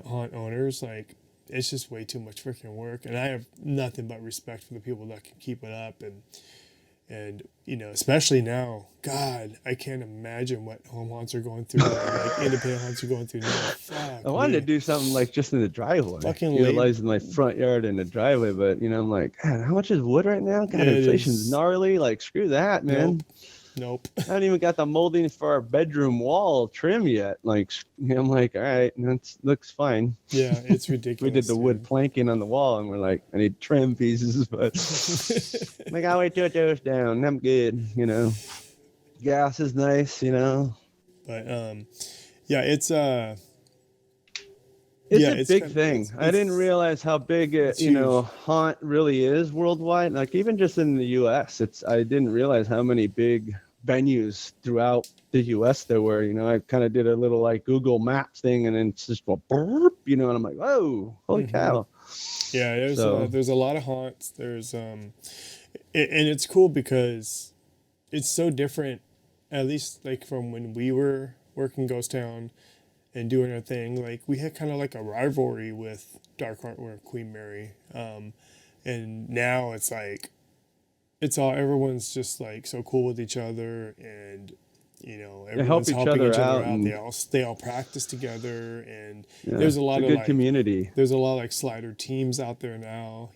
haunt owners, like it's just way too much freaking work. And I have nothing but respect for the people that can keep it up and especially now, God, I can't imagine what home haunts are going through, like independent haunts are going through now. Fuck, I wanted to do something like just in the driveway, utilizing my front yard and the driveway, but I'm like, God, how much is wood right now? God, inflation's gnarly. Like, screw that, man. Nope. I haven't even got the molding for our bedroom wall trim yet. Like, I'm like, all right, that looks fine. Yeah, it's ridiculous. We did the wood planking on the wall, and we're like, I need trim pieces, but like, I'll wait till it goes down. I'm good, Gas is nice, But it's a big thing. I didn't realize how big haunt really is worldwide. Like even just in the U.S., I didn't realize how many big venues throughout the U.S. there were. I kind of did a little like Google Maps thing, and then it's just go burp, and I'm like, whoa, holy cow. Yeah, there's a lot of haunts. There's and it's cool because it's so different, at least like from when we were working Ghost Town and doing our thing. Like we had kind of like a rivalry with Dark Haunt or Queen Mary. And now it's like, everyone's just like so cool with each other, and everyone's helping each other out. They all practice together, and there's a lot of good community. There's a lot of like slider teams out there now.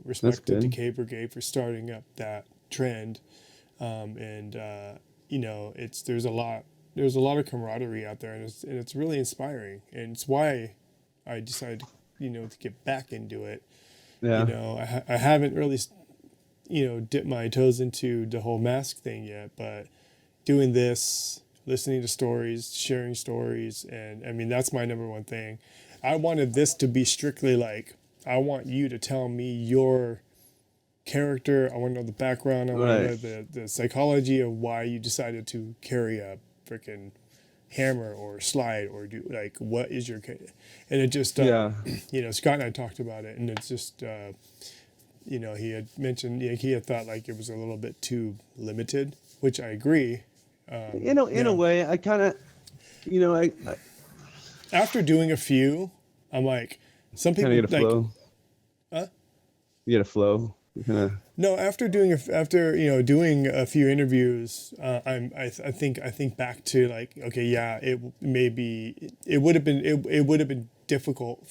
Respect to Decay Brigade for starting up that trend, there's a lot of camaraderie out there, and it's really inspiring, and it's why I decided to get back into it. I haven't really dipped my toes into the whole mask thing yet, but doing this, listening to stories, sharing stories, and I mean that's my number one thing. I wanted this to be strictly like, I want you to tell me your character. I want to know the background. I want to know the psychology of why you decided to carry a freaking hammer or slide, or do like, what is your, and it just Scott and I talked about it, and it's just he had mentioned he had thought like it was a little bit too limited, which I agree. In a way, I kind of I after doing a few, I'm like, some people get a flow. You get a flow. No, after doing a few interviews, I think back to like, okay, yeah, it would have been difficult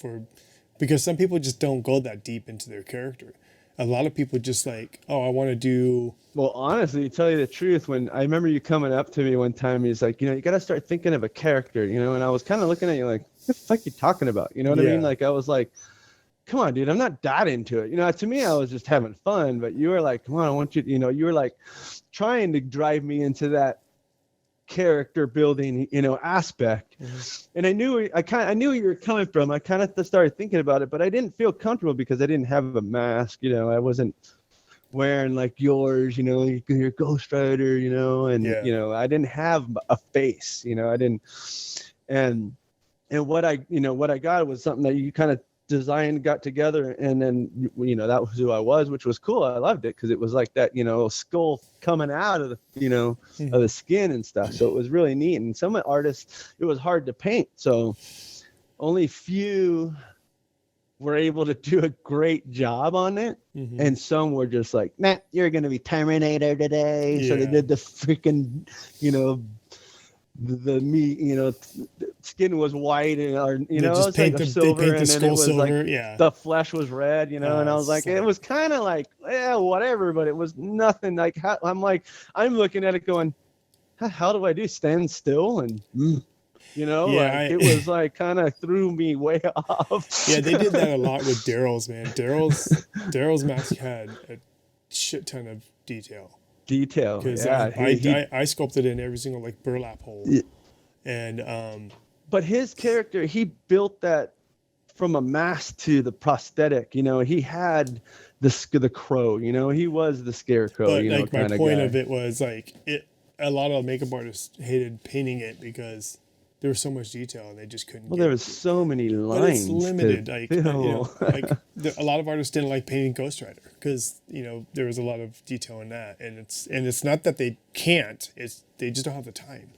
because some people just don't go that deep into their character. A lot of people just like, oh, I want to do. Well, honestly, to tell you the truth, when I remember you coming up to me one time, he's like, you got to start thinking of a character, and I was kind of looking at you like, what the fuck you talking about? You know what I mean? Like, I was like, come on, dude, I'm not that into it. To me, I was just having fun, but you were like, come on, I want you, you were like trying to drive me into that character building, aspect. Mm-hmm. And I knew where you were coming from. I kind of started thinking about it, but I didn't feel comfortable because I didn't have a mask. I wasn't wearing like yours, your Ghost Rider, and I didn't have a face, I didn't. And what I got was something that you kind of designed, got together, and then that was who I was, which was cool. I loved it because it was like that skull coming out of the of the skin and stuff, so it was really neat. And some artists, it was hard to paint, so only few were able to do a great job on it. Mm-hmm. And some were just like, nah, you're gonna be Terminator today. So they did the freaking the meat, skin was white, and it was like silver, and then it was silver, like the flesh was red, and I was like, it was kind of like, whatever, but it was nothing. Like, I'm looking at it going, how do I do? Stand still and it was like kind of threw me way off. Yeah, they did that a lot with Daryl's, man. Daryl's mask had a shit ton of detail. Because I sculpted in every single like burlap hole, and but his character, he built that from a mask to the prosthetic. He had the crow. He was the scarecrow. But like my point of it was like a lot of makeup artists hated painting it because there was so much detail and they just couldn't. Well, there was so many lines. But it's limited. A lot of artists didn't like painting Ghost Rider because there was a lot of detail in that, and it's not that they can't. It's they just don't have the time.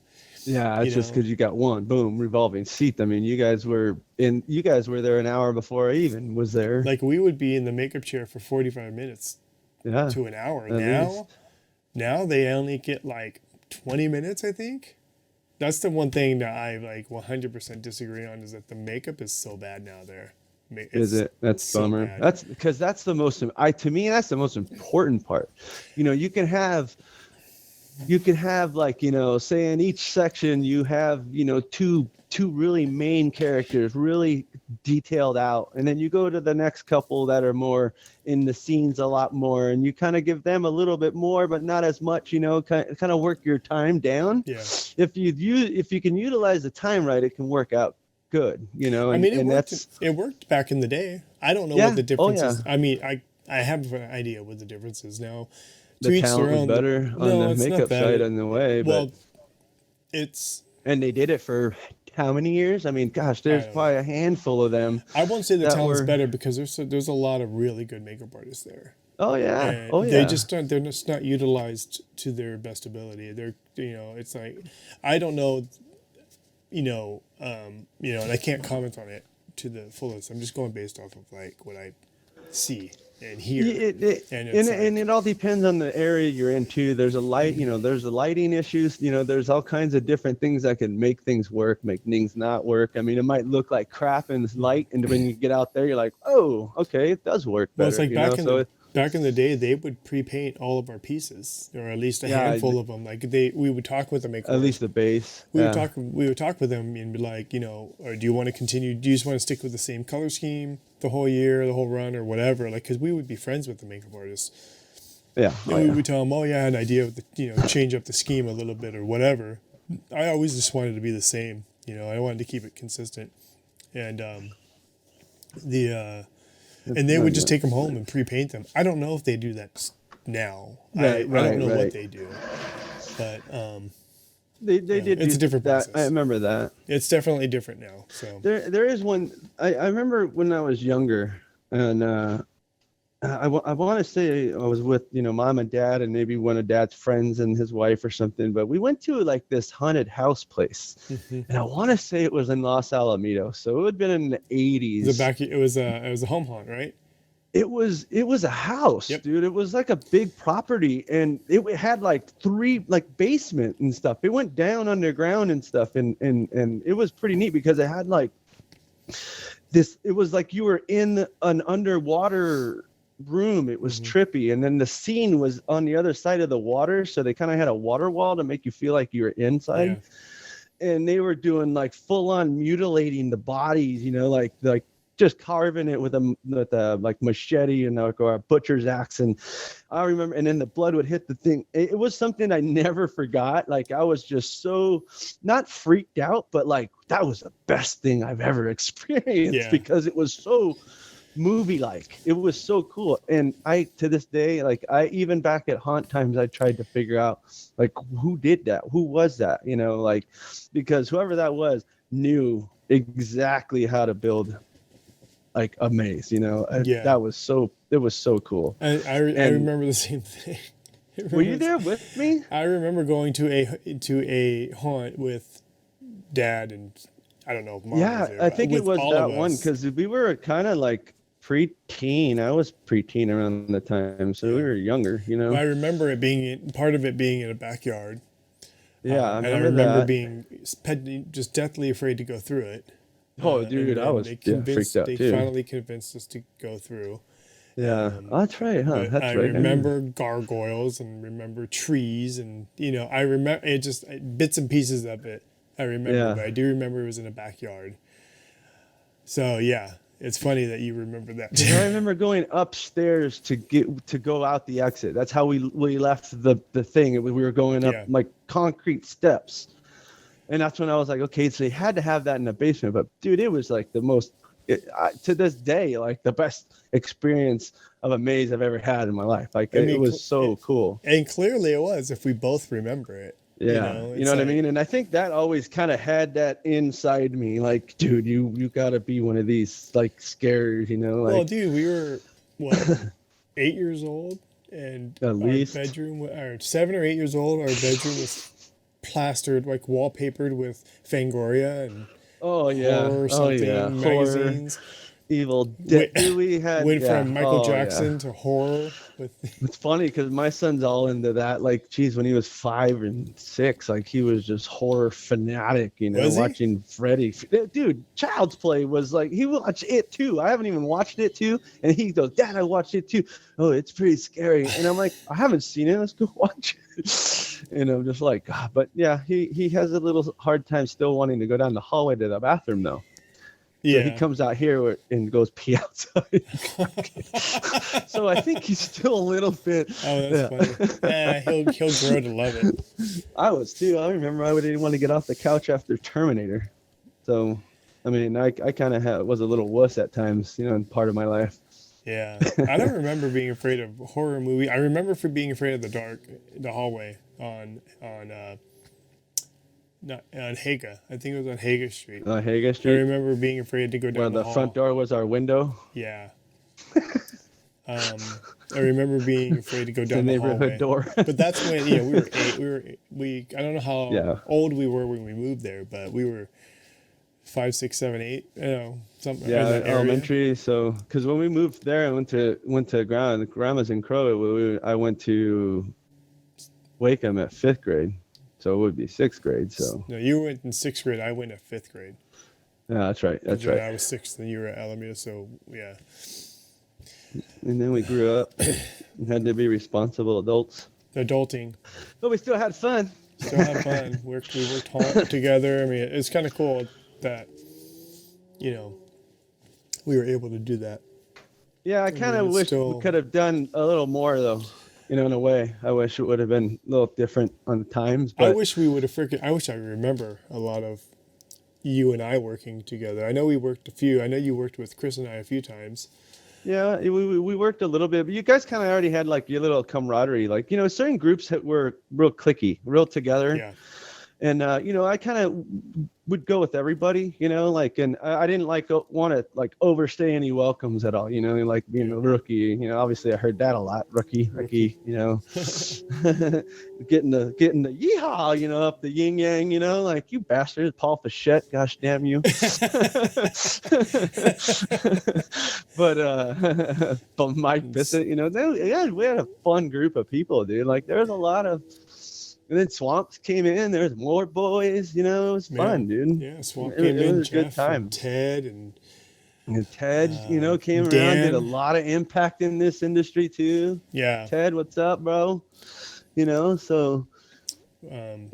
Yeah, it's just because you got one boom revolving seat. I mean, you guys were there an hour before I even was there. Like we would be in the makeup chair for 45 minutes to an hour. Now they only get like 20 minutes, I think. That's the one thing that I like 100% disagree on, is that the makeup is so bad now there. Is it? That's so bummer. Bad. That's because that's the most to me that's the most important part. You can have like, say in each section you have, two really main characters really detailed out, and then you go to the next couple that are more in the scenes a lot more, and you kind of give them a little bit more but not as much, kind of work your time down. If you can utilize the time right, it can work out good, I mean, it worked back in the day. I don't know what the difference is. I mean, I have an idea what the difference is now. The talent was better on the makeup side in the way, well, and they did it for how many years? I mean, gosh, there's probably a handful of them. I won't say the talent's better because there's a lot of really good makeup artists there. Oh yeah, and they're just not utilized to their best ability. They're it's like, I don't know, and I can't comment on it to the fullest. I'm just going based off of like what I see and here. And it all depends on the area you're in too. There's a light, there's the lighting issues. There's all kinds of different things that can make things work, make things not work. I mean, it might look like crap in this light, and when you get out there, you're like, oh, okay, it does work better. Well, it's like back in the day, they would pre-paint all of our pieces, or at least a handful of them. Like we would talk with them, at least the base. We would talk with them and be like, or do you want to continue? Do you just want to stick with the same color scheme the whole year, the whole run, or whatever? Like, because we would be friends with the makeup artists. Yeah. And we would tell them, I had an idea of change up the scheme a little bit or whatever. I always just wanted to be the same. I wanted to keep it consistent, and and they would just take them home and pre-paint them. I don't know if they do that now. I don't know what they do, but they did. It's a different process. I remember that. It's definitely different now. So there is one. I remember when I was younger, and I want to say I was with mom and dad and maybe one of dad's friends and his wife or something. But we went to like this haunted house place, and I want to say it was in Los Alamitos. So it would have been in the 80s. It was a home haunt, right? It was a house, yep. Dude. It was like a big property, and it had like 3 like basement and stuff. It went down underground and stuff, and it was pretty neat because it had like this. It was like you were in an underwater room. It was trippy, and then the scene was on the other side of the water, so they kind of had a water wall to make you feel like you were inside. Yeah. And they were doing like full on mutilating the bodies, like just carving it with a like machete and or a butcher's axe. And I remember, and then the blood would hit the thing. It was something I never forgot. Like I was just so not freaked out, but like that was the best thing I've ever experienced because it was so movie like. It was so cool. And I to this day, like I even back at haunt times, I tried to figure out like who did that, who was that, like because whoever that was knew exactly how to build like a maze. That was so cool. I remember the same thing. Were you there with me? I remember going to a haunt with dad and I don't know if mom was there, I think it was that one because we were kind of like preteen. I was preteen around the time, so we were younger, I remember it being part of it being in a backyard. Yeah, I remember being just deathly afraid to go through it. Oh, dude, I was freaked out too. They finally convinced us to go through. Yeah, that's right, huh? That's I right. remember gargoyles and remember trees and I remember it just bits and pieces of it. I remember, but I do remember it was in a backyard. So yeah, it's funny that you remember that. I remember going upstairs to go out the exit. That's how we left the thing. We were going up like concrete steps, and that's when I was like, okay, so they had to have that in the basement. But dude, it was like the most to this day, like the best experience of a maze I've ever had in my life. Like it was so cool, and clearly it was if we both remember it. Yeah, you know what I mean? And I think that always kind of had that inside me, like, dude, you got to be one of these, like, scared, like. Well, dude, we were, 8 years old, and at least bedroom, or 7 or 8 years old, our bedroom was plastered, like, wallpapered with Fangoria and horror magazines. Evil Dead. We went from Michael Jackson to horror. It's funny because my son's all into that. Like, geez, when he was 5 and 6, like he was just horror fanatic. Watching Freddy. Dude, Child's Play was like he watched it too. I haven't even watched it too, and he goes, "Dad, I watched it too. Oh, it's pretty scary." And I'm like, "I haven't seen it. Let's go watch it." And I'm just like, God. But yeah, he has a little hard time still wanting to go down the hallway to the bathroom though. Yeah, so he comes out here and goes pee outside. So I think he's still a little bit. Oh, that's funny. He'll grow to love it. I was too. I remember I didn't want to get off the couch after Terminator. So, I mean, I kind of was a little wuss at times, in part of my life. Yeah, I don't remember being afraid of horror movie. I remember being afraid of the dark, the hallway on Haga. I think it was on Haga Street. On Haga Street? I remember being afraid to go down the hall. Front door was our window? Yeah. I remember being afraid to go down the neighborhood hallway. Door. But that's when, we were 8. I don't know how old we were when we moved there, but we were 5, 6, 7, 8. You know, something. Yeah, in that area. elementary. So, because when we moved there, I went to grandma's in Crow. I went to Wakeham at 5th grade, so it would be 6th grade. So no, you went in 6th grade. I went at 5th grade. yeah, that's right. That's right. I was 6th, and you were at Alameda. So yeah. And then we grew up and had to be responsible adults. Adulting. But we still had fun. Still had fun. We worked hard together. I mean, it's kind of cool that, you know, we were able to do that. Yeah, I kind of wish we could have done a little more, though. You know, in a way, I wish it would have been a little different on the times. But I wish we would have I wish I remember a lot of you and I working together. I know we worked a few. I know you worked with Chris and I a few times. Yeah, we worked a little bit, but you guys kind of already had like your little camaraderie. Like, you know, certain groups that were real cliquey, real together. Yeah. And, you know, I kind of would go with everybody, you know, like, and I didn't want to like overstay any welcomes at all, you know, like being a rookie, you know, obviously I heard that a lot, rookie, you know, getting the yeehaw, you know, up the yin yang, you know, like, you bastard, Paul Fichette, gosh damn you. But Mike Bissett, you know, we had a fun group of people, dude. Like, there's a lot of. And then Swamps came in. There's more boys. You know, it was fun, dude. Yeah, Swamp came in. It was a Jeff good time. And Ted and Ted, you know, came around, did a lot of impact in this industry too. Yeah. Ted, what's up, bro? You know, so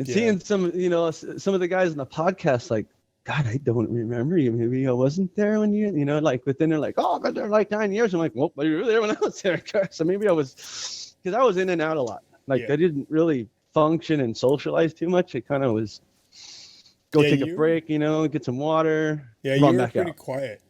seeing some, you know, some of the guys in the podcast, like, God, I don't remember you. Maybe I wasn't there when you know, like, but then they're like, oh, I've been there like 9 years. I'm like, well, you were there when I was there. So maybe I was, because I was in and out a lot. Like, I didn't really function and socialize too much. It kind of was take a break, you know, get some water. Yeah, you were pretty quiet.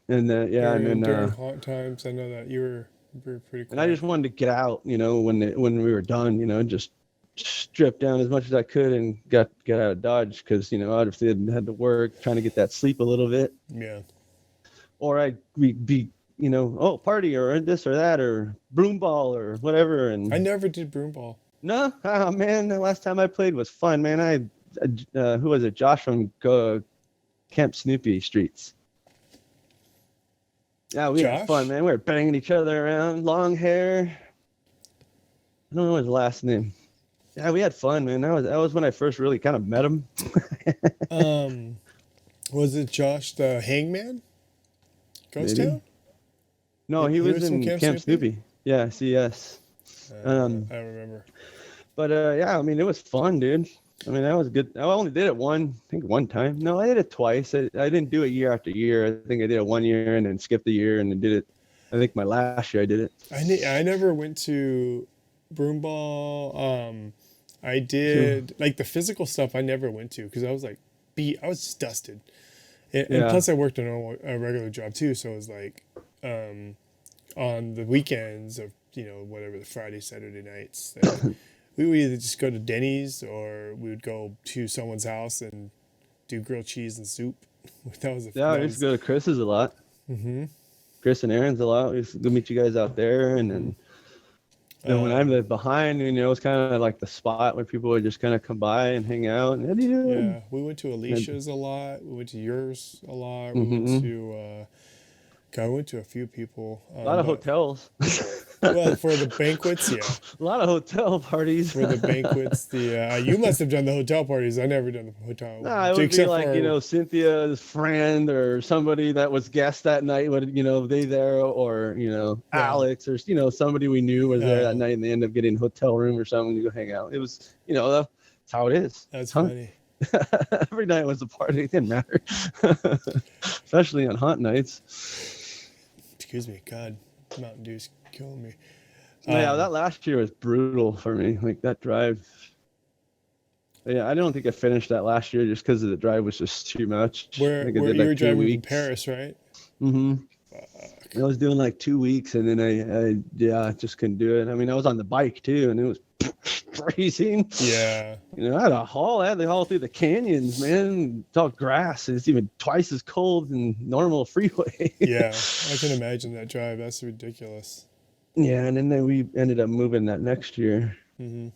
And during hot times, I know that you were pretty quiet. And I just wanted to get out, you know, when we were done, you know, just strip down as much as I could and get out of Dodge, because, you know, I'd have had to work, trying to get that sleep a little bit. Yeah. Or I'd be, you know, party or this or that or broom ball or whatever. And I never did broom ball. No, oh, man, the last time I played was fun, man. Who was it? Josh from Camp Snoopy Streets. Yeah, we had fun, man. We were banging each other around, long hair. I don't know his last name. Yeah, we had fun, man. That was when I first really kind of met him. Was it Josh the Hangman? Ghost Town? No, he was in Camp Snoopy. Yeah, CS. I don't remember. But yeah, I mean, it was fun, dude. I mean, that was good. I only did it one time. No, I did it twice. I didn't do it year after year. I think I did it 1 year and then skipped a year and then did it. I think my last year I did it. I never went to broom ball. I did like the physical stuff. I never went to because I was like beat. I was just dusted, and plus I worked a regular job too. So it was like on the weekends of, you know, whatever, the Friday, Saturday nights, we would either just go to Denny's or we would go to someone's house and do grilled cheese and soup. I used to go to Chris's a lot. Mm-hmm. Chris and Aaron's a lot. We used to go meet you guys out there, and then when I lived behind, you know, it was kind of like the spot where people would just kind of come by and hang out. And, yeah, we went to Alicia's a lot. We went to yours a lot. We went to I went to a few people. A lot of hotels. Well, for the banquets, yeah. A lot of hotel parties. For the banquets, you must have done the hotel parties. I never done the hotel. Nah, it would be like, you know, Cynthia's friend or somebody that was guest that night. Would, you know, they there, or, you know, Alex, or, you know, somebody we knew was there that night, and they end up getting a hotel room or something to go hang out. It was, you know, that's how it is. That's funny. Every night was a party. It didn't matter, especially on hot nights. Excuse me, God, Mountain Dew's killing me. Yeah, that last year was brutal for me. Like, that drive. Yeah, I don't think I finished that last year just because the drive was just too much. Where you were driving in Paris, right? Mm-hmm. Fuck. I was doing like 2 weeks, and then I just couldn't do it. I mean, I was on the bike too, and it was freezing. Yeah. You know, I had to haul through the canyons, man. It's all grass, and it's even twice as cold than normal freeway. Yeah, I can imagine that drive. That's ridiculous. Yeah, and then we ended up moving that next year. Mm-hmm.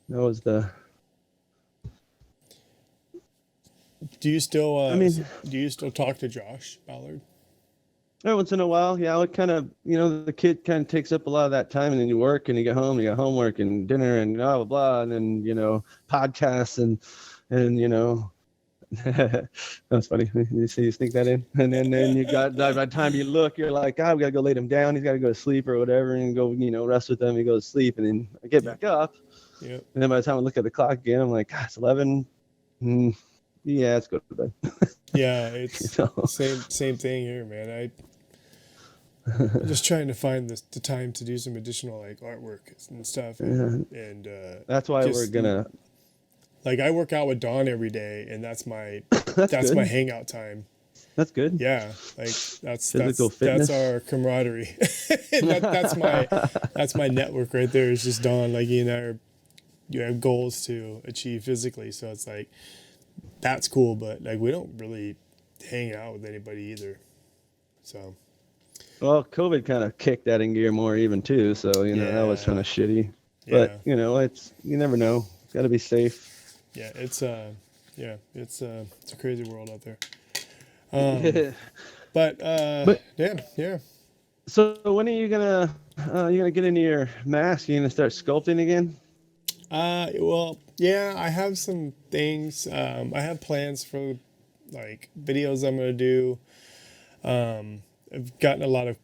That was Do you still? I mean, do you still talk to Josh Ballard? every once in a while, yeah, I would kind of, the kid kind of takes up a lot of that time, and then you work and you get home, you got homework and dinner and blah blah blah, and then podcasts and that's funny. You see, you sneak that in, and then you got by the time you look, you're like, we gotta go lay him down. He's got to go to sleep or whatever, and go rest with him. He goes to sleep, and then I get back up. Yep. And then by the time I look at the clock again, I'm like, it's 11. Yeah, let's go to bed. Yeah, it's same thing here, man. I'm just trying to find the time to do some additional like artwork and stuff, and that's why we're gonna. Like I work out with Dawn every day, and that's my my hangout time. That's good. Yeah, like that's our camaraderie. that's my network right there. Is just Dawn. Like you have goals to achieve physically, so it's like that's cool. But like we don't really hang out with anybody either. So. Well, COVID kind of kicked that in gear more even too. So that was kind of shitty. But it's you never know. It's got to be safe. Yeah, it's a crazy world out there. But yeah. So when are you gonna get into your mask? You gonna start sculpting again? Well, yeah, I have some things. I have plans for like videos I'm gonna do. I've gotten a lot of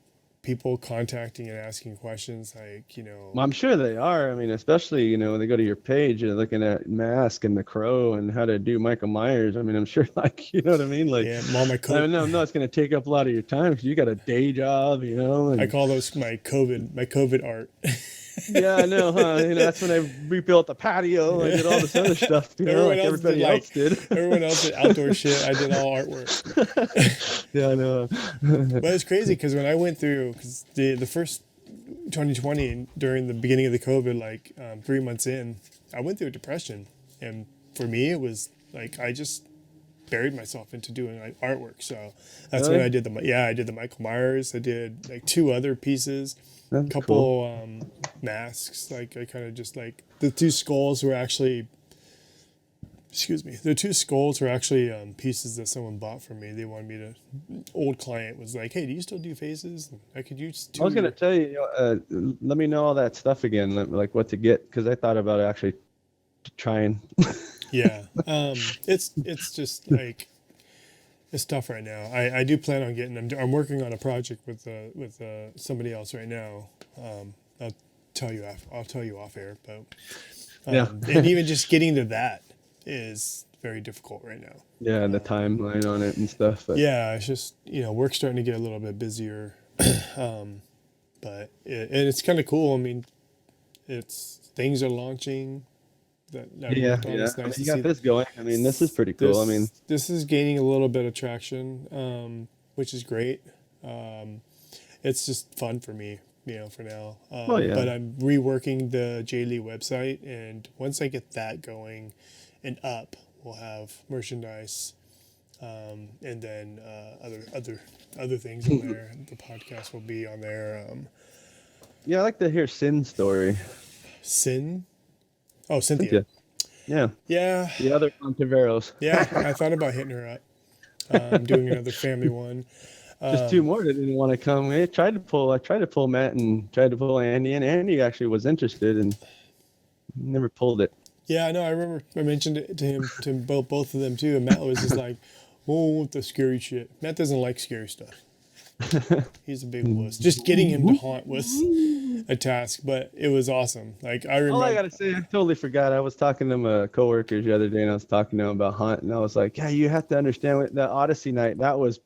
people contacting and asking questions like, Well, I'm sure they are. I mean, especially, when they go to your page and looking at mask and the crow and how to do Michael Myers. I mean, I'm sure you know what I mean? Like, yeah, all my I know it's going to take up a lot of your time because you got a day job, And, I call those my COVID art. Yeah, I know, huh? That's when I rebuilt the patio and did all this other stuff, everybody else did. Everyone else did outdoor shit. I did all artwork. Yeah, I know. But it's crazy because when I went through, because the first 2020 during the beginning of the COVID, like 3 months in, I went through a depression, and for me it was like I just buried myself into doing like artwork. So that's when I did I did the Michael Myers. I did like 2 other pieces. A couple masks, like I kind of just like the 2 skulls were actually pieces that someone bought for me. They wanted me to, old client was like, hey, do you still do faces? I could use 2. I was going to tell you, let me know all that stuff again, like what to get, because I thought about actually trying. Yeah. It's just like, it's tough right now. I do plan on I'm working on a project with somebody else right now. I'll tell you off air, but and even just getting to that is very difficult right now. Yeah, the timeline on it and stuff. But. Yeah, it's just work's starting to get a little bit busier, but it's kind of cool. I mean, things are launching. It's nice you got this going. I mean, this is pretty cool. This is gaining a little bit of traction, which is great. It's just fun for me, for now. But I'm reworking the J. Lee website, and once I get that going and up, we'll have merchandise, and then other things on there. The podcast will be on there. I like to hear Sin's story. Sin? Oh, Cynthia. Yeah. Yeah. The other Ontiveros. Yeah, I thought about hitting her up. Doing another family one. Just 2 more that didn't want to come. I tried to pull Matt and tried to pull Andy, and Andy actually was interested and never pulled it. Yeah, no, I remember I mentioned it to him, to both of them too, and Matt was just like, "Oh, the scary shit." Matt doesn't like scary stuff. He's a big wuss. Just getting him to haunt was a task, but it was awesome. Like I remember. All I gotta say, I totally forgot. I was talking to my coworkers the other day, and I was talking to them about Hunt, and I was like, "Yeah, you have to understand what the Odyssey night. That was."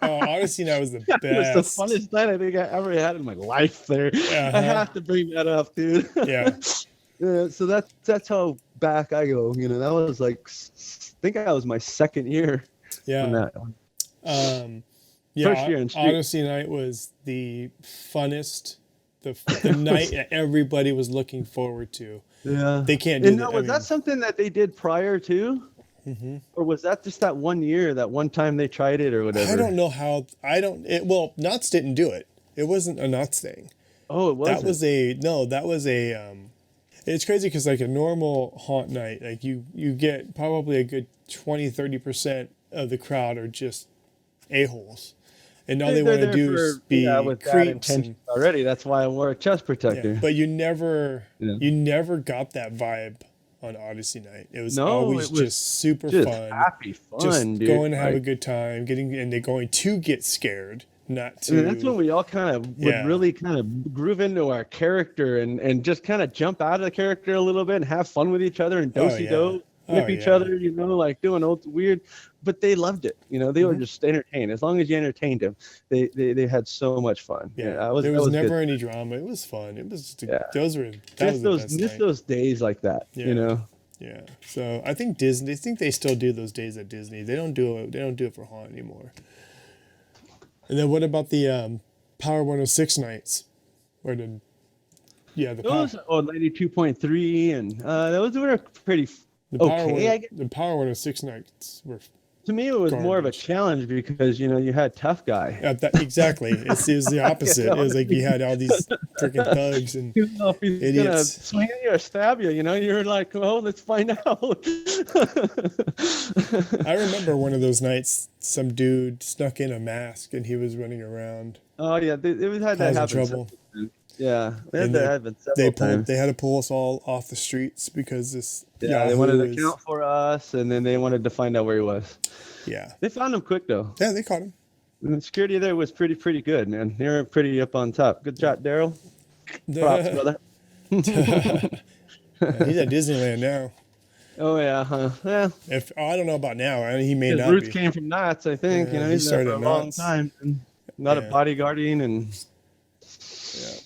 Odyssey night was the best. It was the funnest night I think I ever had in my life. There, I have to bring that up, dude. Yeah. So that's how back I go. That was like, I think that was my 2nd year. Yeah. On that. First year in street. Odyssey night was the funnest, the night that everybody was looking forward to. Yeah. They can't do that. Was that something that they did prior to? Mm-hmm. Or was that just that one year, that one time they tried it or whatever? I don't know how. Knotts didn't do it. It wasn't a Knotts thing. Oh, it wasn't. That was a It's crazy because like a normal haunt night, like you get probably a good 20-30% of the crowd are just a-holes. And all they want to do is be with bad creeps intentions already. That's why I wore a chest protector. but you never got that vibe on Odyssey night. It was always just super fun. Happy fun, just dude. Going to have a good time, they're going to get scared, not to. That's when we all kind of would really kind of groove into our character and just kind of jump out of the character a little bit and have fun with each other and do nip each other, you know, like doing old weird. But they loved it, you know. They were just entertained. As long as you entertained them, they had so much fun. There was never any drama. It was fun. It was those days like that, you know. Yeah. So I think Disney. I think they still do those days at Disney. They don't do it. They don't do it for haunt anymore. And then what about the Power 106 nights? Or the those old lady 2.3 and those were pretty the Power 106 nights were. To me, it was more of a challenge because, you know, you had tough guy. Exactly. It was the opposite. It was like you had all these freaking thugs and if he's idiots. Gonna swing at you or stab you, you know, you're like, oh, let's find out. I remember one of those nights, some dude snuck in a mask and he was running around. Oh, yeah. It had that happen. Trouble. Yeah. They had to pull us all off the streets because this. Yeah, they wanted to count for us, and then they wanted to find out where he was. Yeah. They found him quick, though. Yeah, they caught him. And the security there was pretty good, man. They were pretty up on top. Good job, Daryl. Props, brother. He's at Disneyland now. Oh, yeah, huh? Yeah. I don't know about now. I mean, he may not be. His roots be. came from Knott's, I think. You know, he's there for a long time. And a lot of bodyguarding and... Yeah.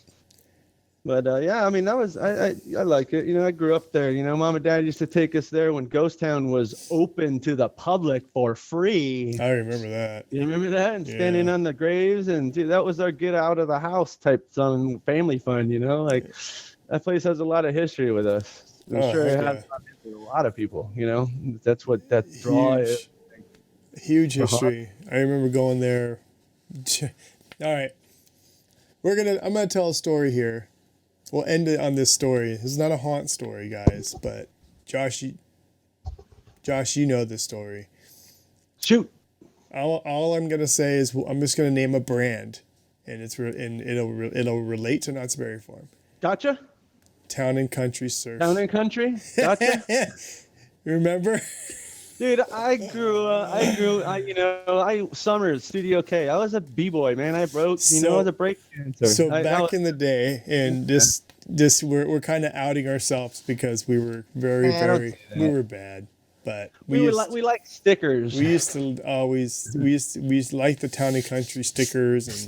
But I mean, that was I like it. You know, I grew up there. You know, Mom and Dad used to take us there when Ghost Town was open to the public for free. I remember that. You remember that? And standing on the graves, and dude, that was our get out of the house type family fun. You know, like that place has a lot of history with us. I'm sure it has with a lot of people. You know, that's what that draw is. Huge history. I remember going there. All right, I'm gonna tell a story here. We'll end it on this story. This is not a haunt story, guys, but Josh, you know this story. Shoot. All I'm gonna say is I'm just gonna name a brand, and it'll relate to Knott's Berry Farm. Gotcha. Town and Country Surf. Town and Country. Gotcha. Remember? Dude, I summered Studio K. I was a b-boy, man. I broke, I was a break dancer. So back in the day, and we're kind of outing ourselves because we were we were bad. But we like stickers. We used to like the Town and Country stickers,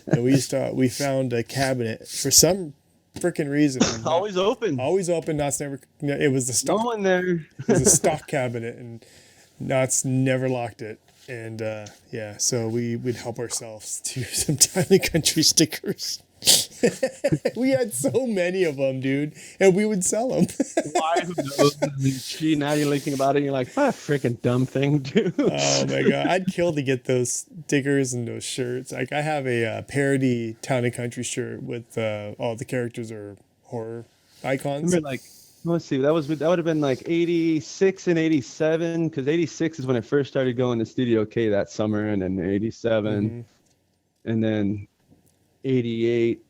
and we found a cabinet for some freaking reason. Always open. Knott's never. It was the stock. No one there. It was a stock cabinet, and Knott's never locked it. And so we'd help ourselves to some Town and Country stickers. We had so many of them, dude, and we would sell them. Why? Who knows? Gee, now you're thinking about it, you're like, what a freaking dumb thing, dude. Oh my god, I'd kill to get those stickers and those shirts. Like I have a parody Town and Country shirt with all the characters are horror icons. Remember, like, let's see, that would have been like 86 and 87, because 86 is when I first started going to Studio K that summer, and then 87, and then 88.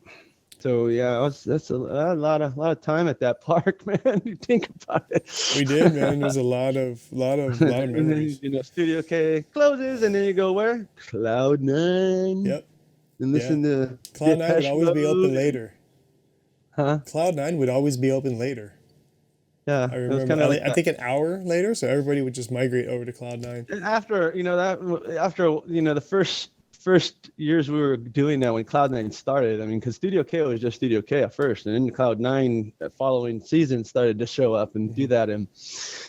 So yeah, that's a lot of time at that park, man. You think about it. We did, man. There's a lot of memories. And then, Studio K closes, and then you go where? Cloud 9. Yep. And listen to Cloud 9 would always be open later. Huh? Cloud 9 would always be open later. Yeah, I remember. I think an hour later, so everybody would just migrate over to Cloud 9. After the first years we were doing that when Cloud 9 started, I mean, because Studio K was just Studio K at first, and then Cloud 9 that following season started to show up and do that, and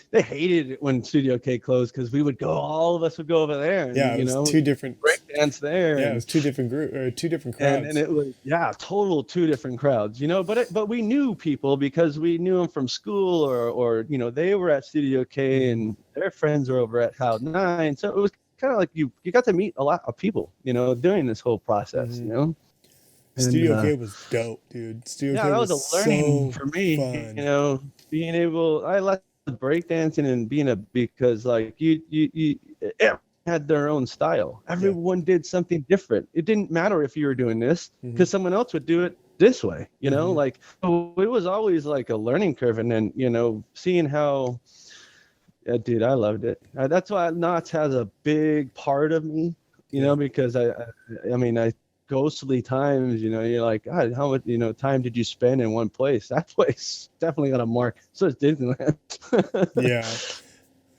they hated it when Studio K closed because all of us would go over there. And, it was two different breakdance there. Yeah, it was two different crowds. And it was total two different crowds, But we knew people because we knew them from school, or they were at Studio K and their friends were over at Cloud 9, so it was kind of like you got to meet a lot of people, during this whole process, Studio K was dope, dude. Studio K that was was a learning so for me, fun. being able, I like breakdancing and because like you everyone had their own style. Everyone did something different. It didn't matter if you were doing this because someone else would do it this way, like, so it was always like a learning curve. And then, seeing how, dude, I loved it. That's why Knott's has a big part of me, because I mean, ghostly times, you're like, God, how much, time did you spend in one place? That place definitely got a mark. So it's Disneyland.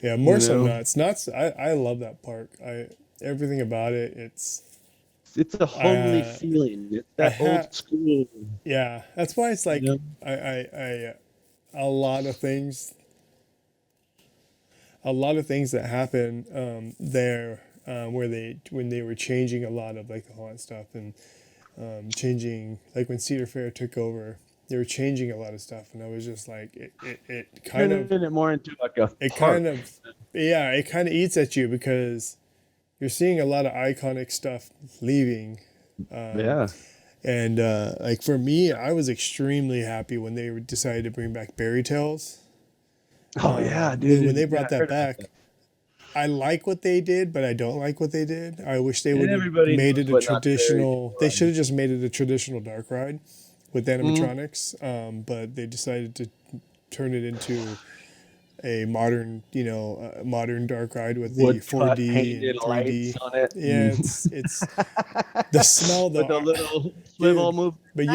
Yeah, more so Knott's. Knott's, I love that park. Everything about it, it's a homely feeling. It's that old school. Yeah, that's why it's like I a lot of things that happen there, when they were changing a lot of like the haunt stuff, and changing, like when Cedar Fair took over, they were changing a lot of stuff, and I was just like, it kind of turning it more into like a it park. kind of it kind of eats at you, because you're seeing a lot of iconic stuff leaving. And like for me, I was extremely happy when they decided to bring back Berry Tales. Oh yeah, dude! When they brought that back, I like what they did, but I don't like what they did. I wish they would have made it a traditional. They should have just made it a traditional dark ride with animatronics. But they decided to turn it into a modern, modern dark ride with the 4D and 3D. On it. Yeah, it's the smell though. With a little swivel move. But you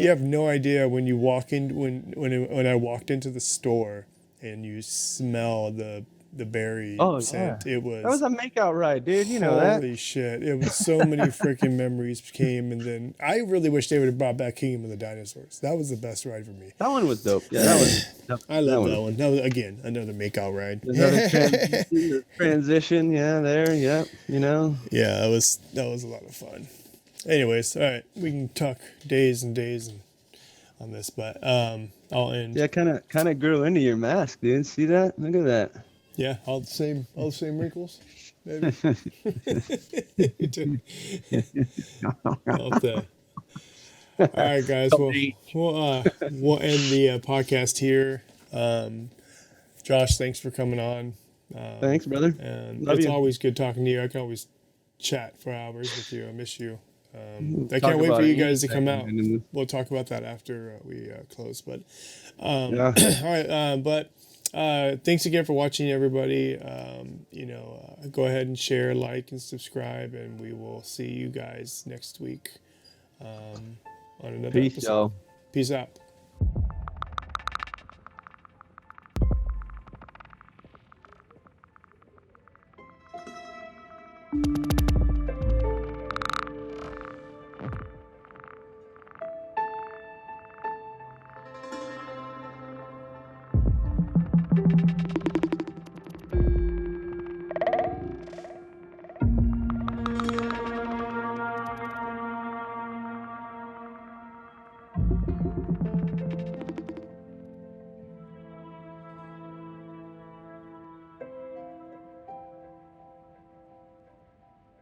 have no idea when you walk in, when I walked into the store and you smell the berry scent. Yeah. It was, that was a makeout ride, dude. You know that. Holy shit! It was so many freaking memories came, and then I really wish they would have brought back Kingdom of the Dinosaurs. That was the best ride for me. That one was dope. Yeah, that was. I love that one. That was, again, another makeout ride. Another transition. Yeah, there. Yeah, Yeah, that was a lot of fun. Anyways, all right, we can talk days and days on this, but I'll end. Yeah, kind of grew into your mask, dude. See that? Look at that. Yeah, all the same wrinkles. Maybe. All right, guys. We'll end the podcast here. Josh, thanks for coming on. Thanks, brother. And it's always good talking to you. I can always chat for hours with you. I miss you. I can't wait for you guys to come out. We'll talk about that after we close. But all right. But thanks again for watching, everybody. Go ahead and share, like, and subscribe, and we will see you guys next week on another episode. Y'all. Peace out.